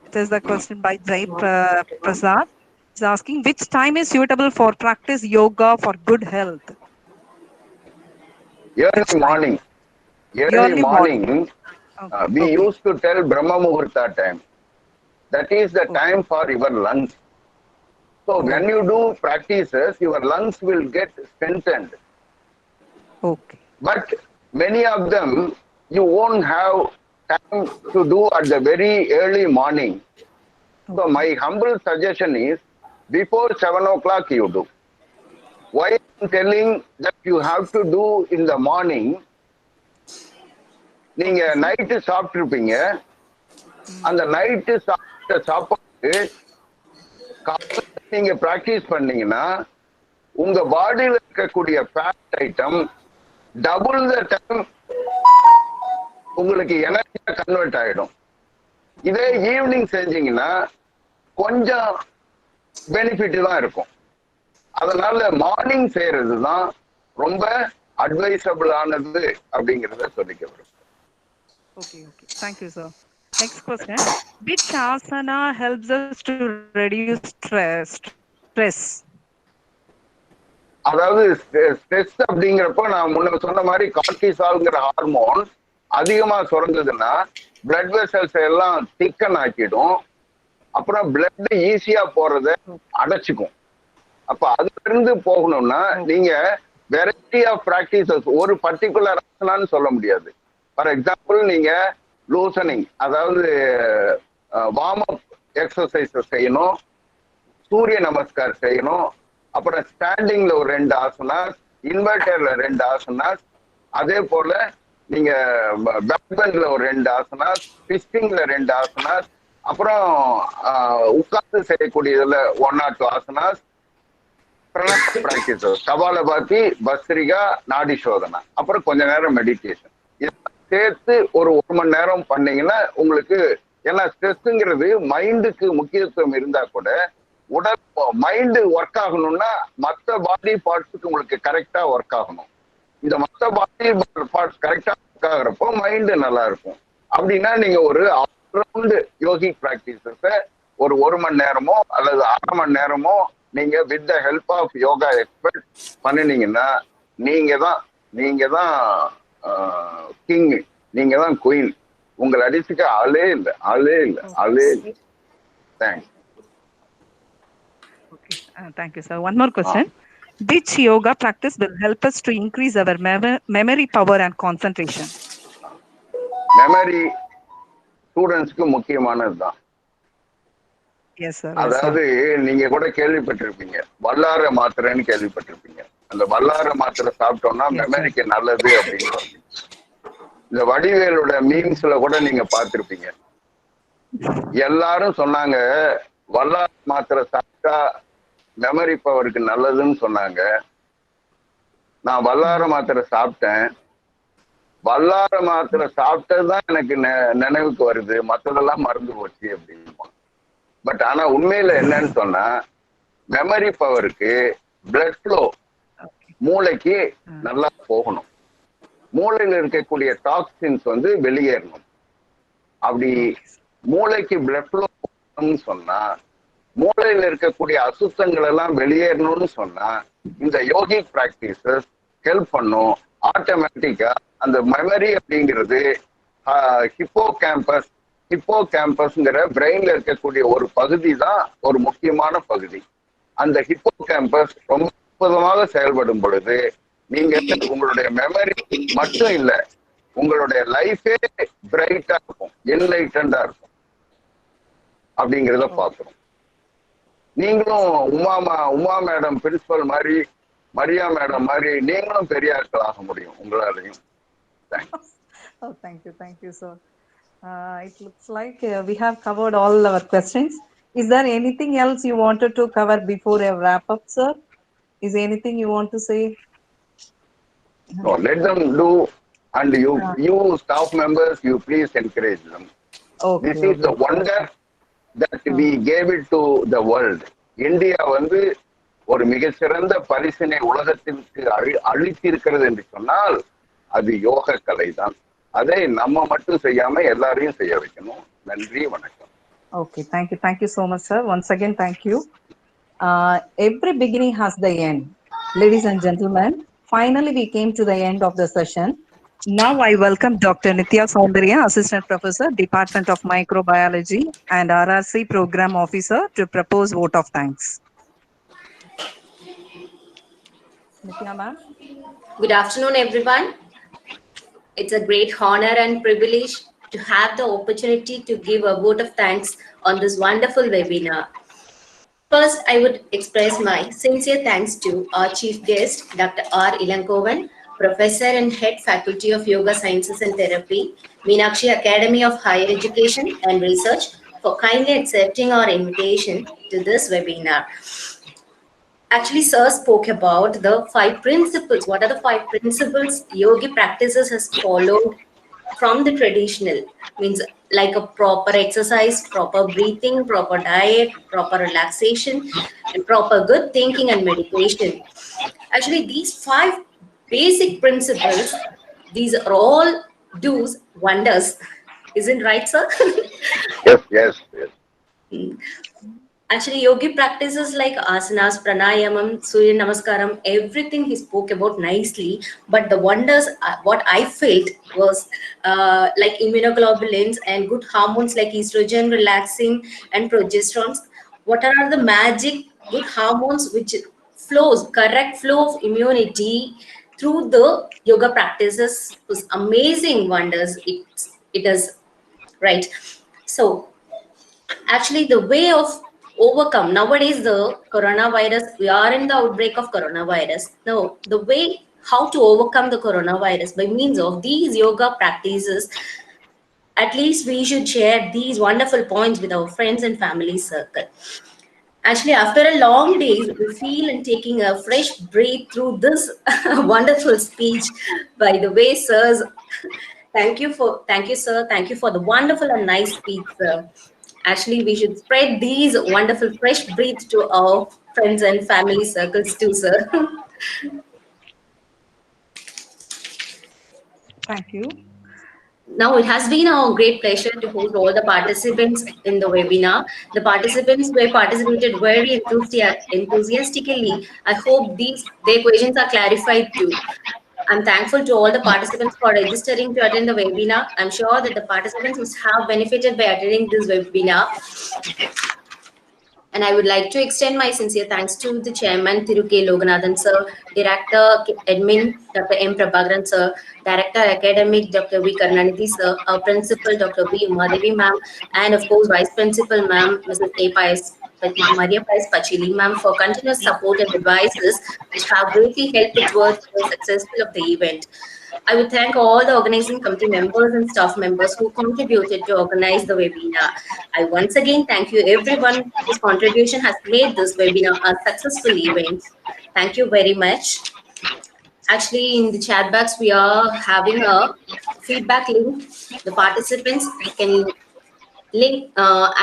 It is the question by Jai Prasad. He's asking, which time is suitable for practice yoga for good health? Which early time? Morning. Early Early morning. morning, Okay, we okay, used to tell Brahma Muhurta time. That is the okay. time for your lungs. So when you do practices, your lungs will get strengthened. Okay. But many of them, you won't have time to do at the very early morning. So my humble suggestion is, before 7 o'clock you do. Why I'm telling that you have to do in the morning, நீங்க night சாப்பிட்டுருப்பீங்க. அந்த night சாப்பிட்ட சாப்பாடு காலையில நீங்க practice பண்ணீங்கன்னா உங்க பாடியில இருக்கக்கூடிய fat item double the time உங்களுக்கு எனர்ஜியா கன்வெர்ட் ஆயிடும். இதே ஈவினிங் செஞ்சீங்கன்னா கொஞ்சம் பெனிஃபிட் தான் இருக்கும். அதனால மார்னிங் செய்யறது தான் ரொம்ப அட்வைசபிள் ஆனது அப்படிங்கிறத சொல்லிக்க விரும்புறேன். Okay, okay. Thank you, sir. Next question. Which asana helps us to reduce stress? அதாவது ஸ்ட்ரெஸ் அப்படிங்கிறப்ப நான் முன்ன சொன்ன மாதிரி கார்டிசால்ங்கிற ஹார்மோன் அதிகமா சுரந்ததுன்னா பிளட் வெசல்ஸ் எல்லாம் திக்கன் ஆக்கிடும். அப்புறம் பிளட் ஈஸியா போறத அடைச்சிக்கும். அப்ப அதுல இருந்து போகணும்னா நீங்க வெரைட்டி ஆஃப் பிராக்டிசஸ் ஒரு பர்டிகுலர் ஆசனான்னு சொல்ல முடியாது. ஃபார் எக்ஸாம்பிள் நீங்க லூசனிங், அதாவது வார்ம் அப் எக்ஸசைசஸ் செய்யணும், சூரிய நமஸ்கார் செய்யணும், அப்புறம் ஸ்டாண்டிங்ல ஒரு 2 ஆசனாஸ், இன்வெர்டர்ல 2 ஆசனாஸ், அதே போல நீங்க பேக்பெண்ட்ல ஒரு 2 ஆசனாஸ், ட்விஸ்டிங்ல 2 ஆசனாஸ், அப்புறம் உட்கார்ந்து செய்யக்கூடியதுல 1 or 2 ஆசனாஸ், பிராக்டிசஸ் கபாலபாதி, பஸ்ரிகா, நாடி சோதனா, அப்புறம் கொஞ்ச நேரம் மெடிடேஷன். சேர்த்து ஒரு 1 மணி நேரம் பண்ணீங்கன்னா உங்களுக்கு, ஏன்னா ஸ்ட்ரெஸ்ங்கிறது மைண்டுக்கு முக்கியத்துவம் இருந்தா கூட உடல் மைண்டு ஒர்க் ஆகணும்னா மற்ற பாடி பார்ட்ஸுக்கு உங்களுக்கு கரெக்டா ஒர்க் ஆகணும். இந்த மற்ற பாடி பார்ட்ஸ் கரெக்டா ஒர்க் ஆகுறப்போ மைண்டு நல்லா இருக்கும். அப்படின்னா நீங்க ஒரு ஆல்ரவுண்டு யோகிக் பிராக்டிசஸ ஒரு 1 மணி நேரமோ அல்லது 1/2 மணி நேரமோ நீங்க with the help of yoga expert பண்ணினீங்கன்னா நீங்க தான் கிங், நீங்க தான் குயின். உங்களை அடிச்சுக்க ஆளே இல்லை. Thanks. Okay, thank you, sir. One more question. Which yoga practice will help us to increase our memory power and concentration? Memory ஸ்டூடெண்ட்ஸ்க்கு முக்கியமானதுதான். Yes, sir. அதாவது நீங்க கூட கேள்விப்பட்டிருப்பீங்க, வல்லார மாத்திரைன்னு கேள்விப்பட்டிருப்பீங்க. அந்த வல்லார மாத்திரை சாப்பிட்டோம்னா மெமரிக்கு நல்லது அப்படின்னு. இந்த வடிவேலோட மீம்ஸ்ல கூட நீங்க பார்த்திருப்பீங்க. எல்லாரும் சொன்னாங்க வல்லார மாத்திரை சாப்பிட்டா மெமரி பவருக்கு நல்லதுன்னு சொன்னாங்க. நான் வல்லார மாத்திரை சாப்பிட்டேன். வல்லார மாத்திரை சாப்பிட்டதுதான் எனக்கு நினைவுக்கு வருது, மற்றதெல்லாம் மறந்து போச்சு அப்படின்னு. பட் ஆனா உண்மையில என்னன்னு சொன்னா, மெமரி பவருக்கு பிளட் ஃப்ளோ மூளைக்கு நல்லா போகணும். மூளையில இருக்கக்கூடிய டாக்ஸின்ஸ் வெளியேறணும். அப்படி மூளைக்கு பிளட் ஃப்ளோ போகணும்னு சொன்னா மூளையில இருக்கக்கூடிய அசுத்தங்கள் எல்லாம் வெளியேறணும்னு சொன்னா இந்த யோகி பிராக்டிசஸ் ஹெல்ப் பண்ணும். ஆட்டோமேட்டிக்கா அந்த மெமரி அப்படிங்கிறது ஹிப்போ கேம்பஸ்ங்கிற பிரெயின்ல இருக்கக்கூடிய ஒரு பகுதி தான் ஒரு முக்கியமான பகுதி. அந்த ஹிப்போ கேம்பஸ் ரொம்ப அற்புதமாக செயல்படும் பொழுது நீங்க உங்களுடைய மெமரி மட்டும் இல்ல, உங்களுடைய லைஃபே பிரைட்டா இருக்கும், என்லைட்டண்டா இருக்கும் அப்படிங்கிறத பார்க்கிறோம். நீங்களும் உமா மேடம் பிரின்சிபல் மாதிரி, மரியா மேடம் மாதிரி நீங்களும் பெரிய ஆட்கள் ஆக முடியும் உங்களாலையும். Thank you, sir. It looks like we have covered all our questions. Is there anything else you wanted to cover before a wrap up, sir? Is there anything you want to say? No, let them do, and you staff members, you please encourage them. Okay, this is the wonder that we gave it to the world. India வந்து ஒரு மிகச்சிறந்த பரிசினை உலகத்திற்கு அளித்திருக்கிறது என்று சொன்னால் அது யோக கலை தான். அதை நம்ம மட்டும் செய்யாம எல்லாரையும் செய்ய வைக்கணும். நன்றி, வணக்கம். Okay, thank you so much, sir. Once again, thank you. Every beginning has the end. Ladies and gentlemen, finally we came to the end of the session. Now I welcome Dr. Nithya Soundarya, Assistant Professor, Department of Microbiology and RRC Program Officer, to propose vote of thanks. Nithya ma'am. Good afternoon, everyone. It's a great honor and privilege to have the opportunity to give a vote of thanks on this wonderful webinar. First, I would express my sincere thanks to our chief guest, Dr. R. Ilankovan, Professor and Head Faculty of Yoga Sciences and Therapy, Meenakshi Academy of Higher Education and Research, for kindly accepting our invitation to this webinar. Actually, sir spoke about the 5 principles. What are the 5 principles yogi practices has followed from the traditional? Means like a proper exercise, proper breathing, proper diet, proper relaxation, and proper good thinking and meditation. Actually, these 5 basic principles, these are all do's, wonders. Isn't right, sir? Yes. Actually, yogi practices like asanas, pranayamam, surya namaskaram, everything he spoke about nicely. But the wonders, what I felt was like immunoglobulins and good hormones like estrogen, relaxing, and progesterones. What are the magic good hormones which correct flow of immunity through the yoga practices was amazing wonders. It is right. So actually, the way of overcome nowadays the coronavirus, we are in the outbreak of coronavirus. Now the way how to overcome the coronavirus by means of these yoga practices, at least we should share these wonderful points with our friends and family circle. Actually, after a long day, we feel and taking a fresh breath through this wonderful speech by the way, sirs. Thank you, sir. Thank you for the wonderful and nice speech, sir. Actually, we should spread these wonderful fresh breath to our friends and family circles too, sir. Thank you. Now, it has been a great pleasure to host all the participants in the webinar. The participants were participated very enthusiastically. I hope their questions are clarified too. I'm thankful to all the participants for registering to attend the webinar. I'm sure that the participants must have benefited by attending this webinar. And I would like to extend my sincere thanks to the Chairman, Thiru K. Loganathan, sir, Director, Admin, Dr. M. Prabhakaran, sir, Director, Academic, Dr. V. Karnanidhi, sir, our Principal, Dr. V. Umadevi, ma'am, and of course, Vice Principal, ma'am, Mrs. A. Pius, Maria Pius Pachili, ma'am, for continuous support and advices, which have greatly helped towards the success of the event. I would thank all the organizing committee members and staff members who contributed to organize the webinar. I once again thank you everyone whose contribution has made this webinar a successful event. Thank you very much. Actually, in the chat box, we are having a feedback link. The participants can link that,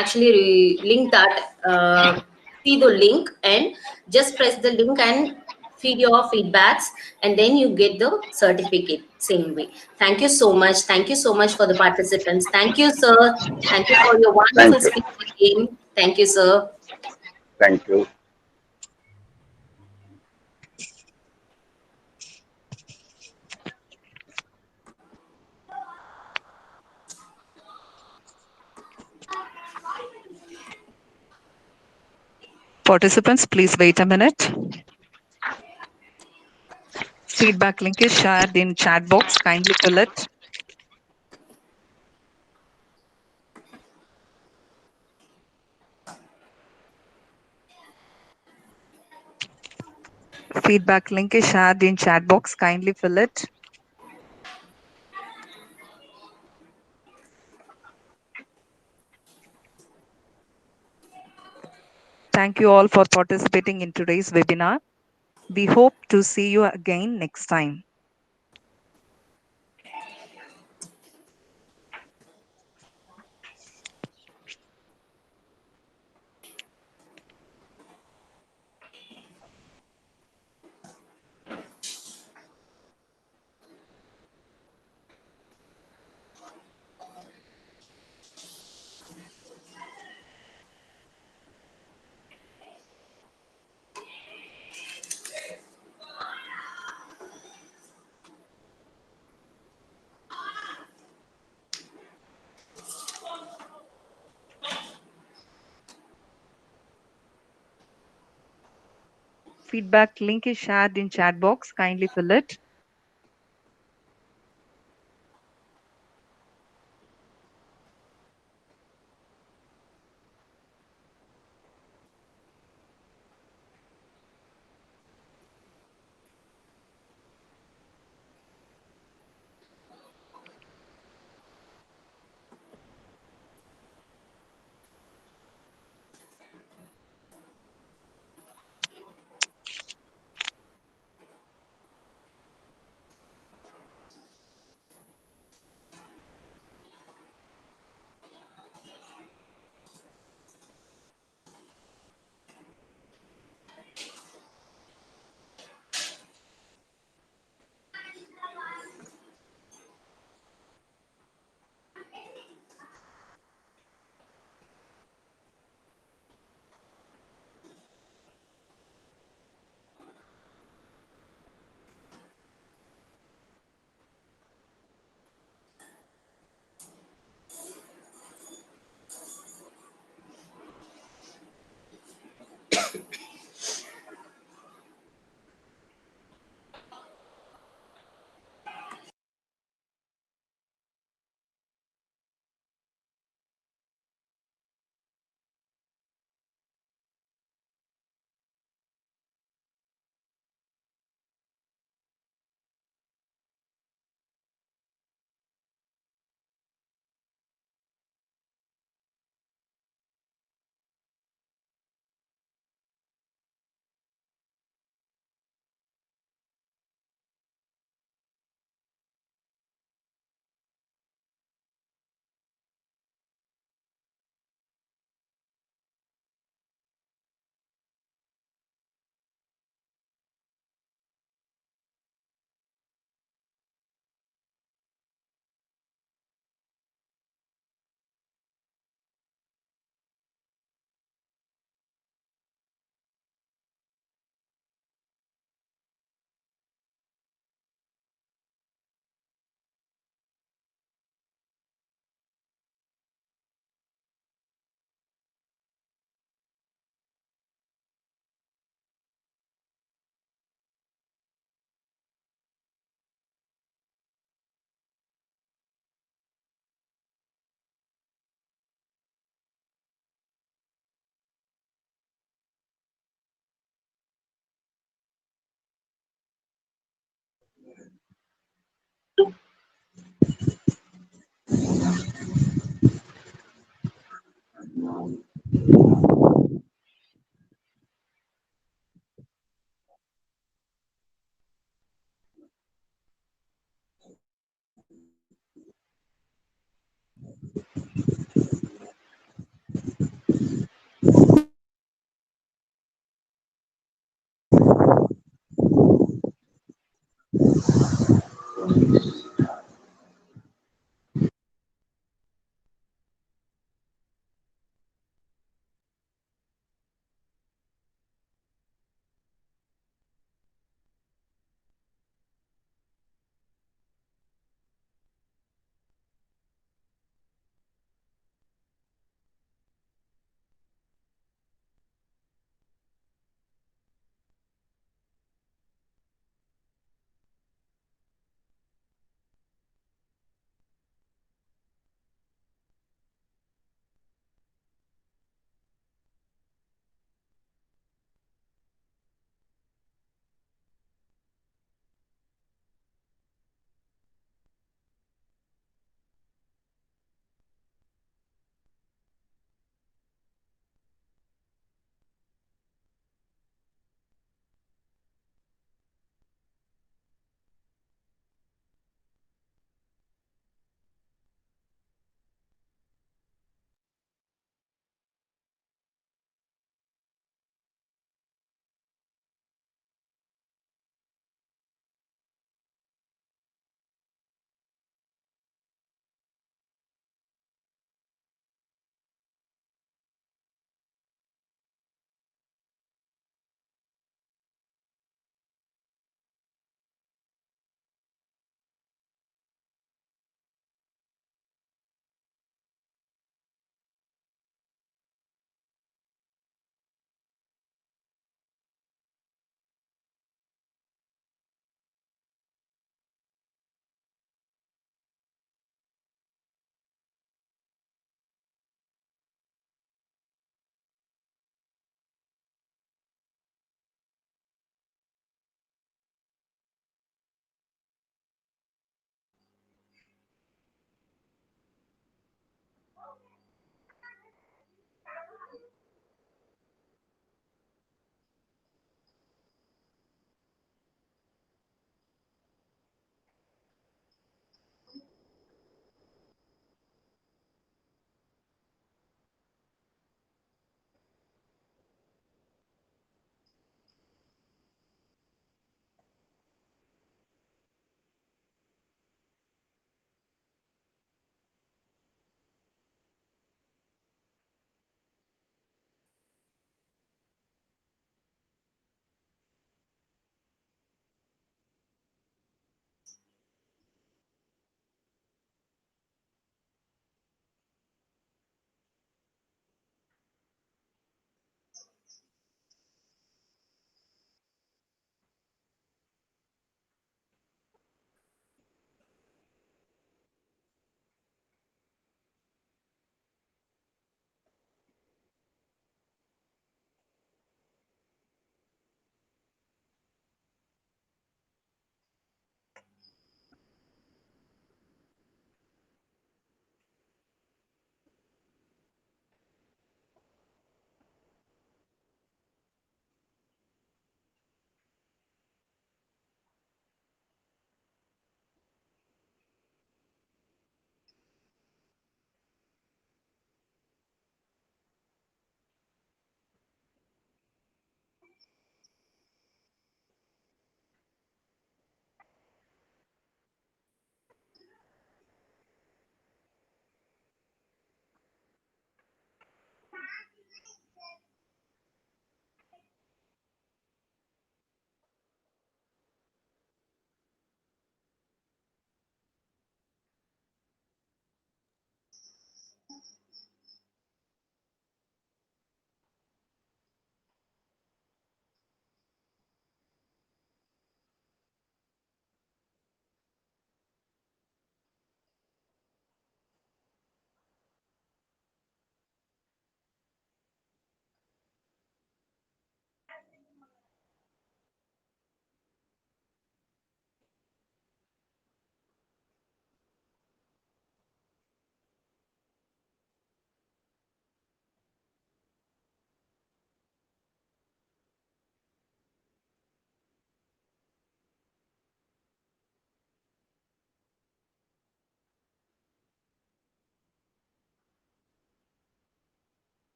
see the link and just press the link and feed your feedbacks, and then you get the certificate same way. Thank you so much. Thank you so much for the participants. Thank you, sir. Thank you for your wonderful speech again. Thank you, sir. Thank you. Participants, please wait a minute. Feedback link is shared in chat box. Kindly fill it. Feedback link is shared in chat box. Kindly fill it. Thank you all for participating in today's webinar. We hope to see you again next time. Feedback link is shared in chat box. Kindly fill it.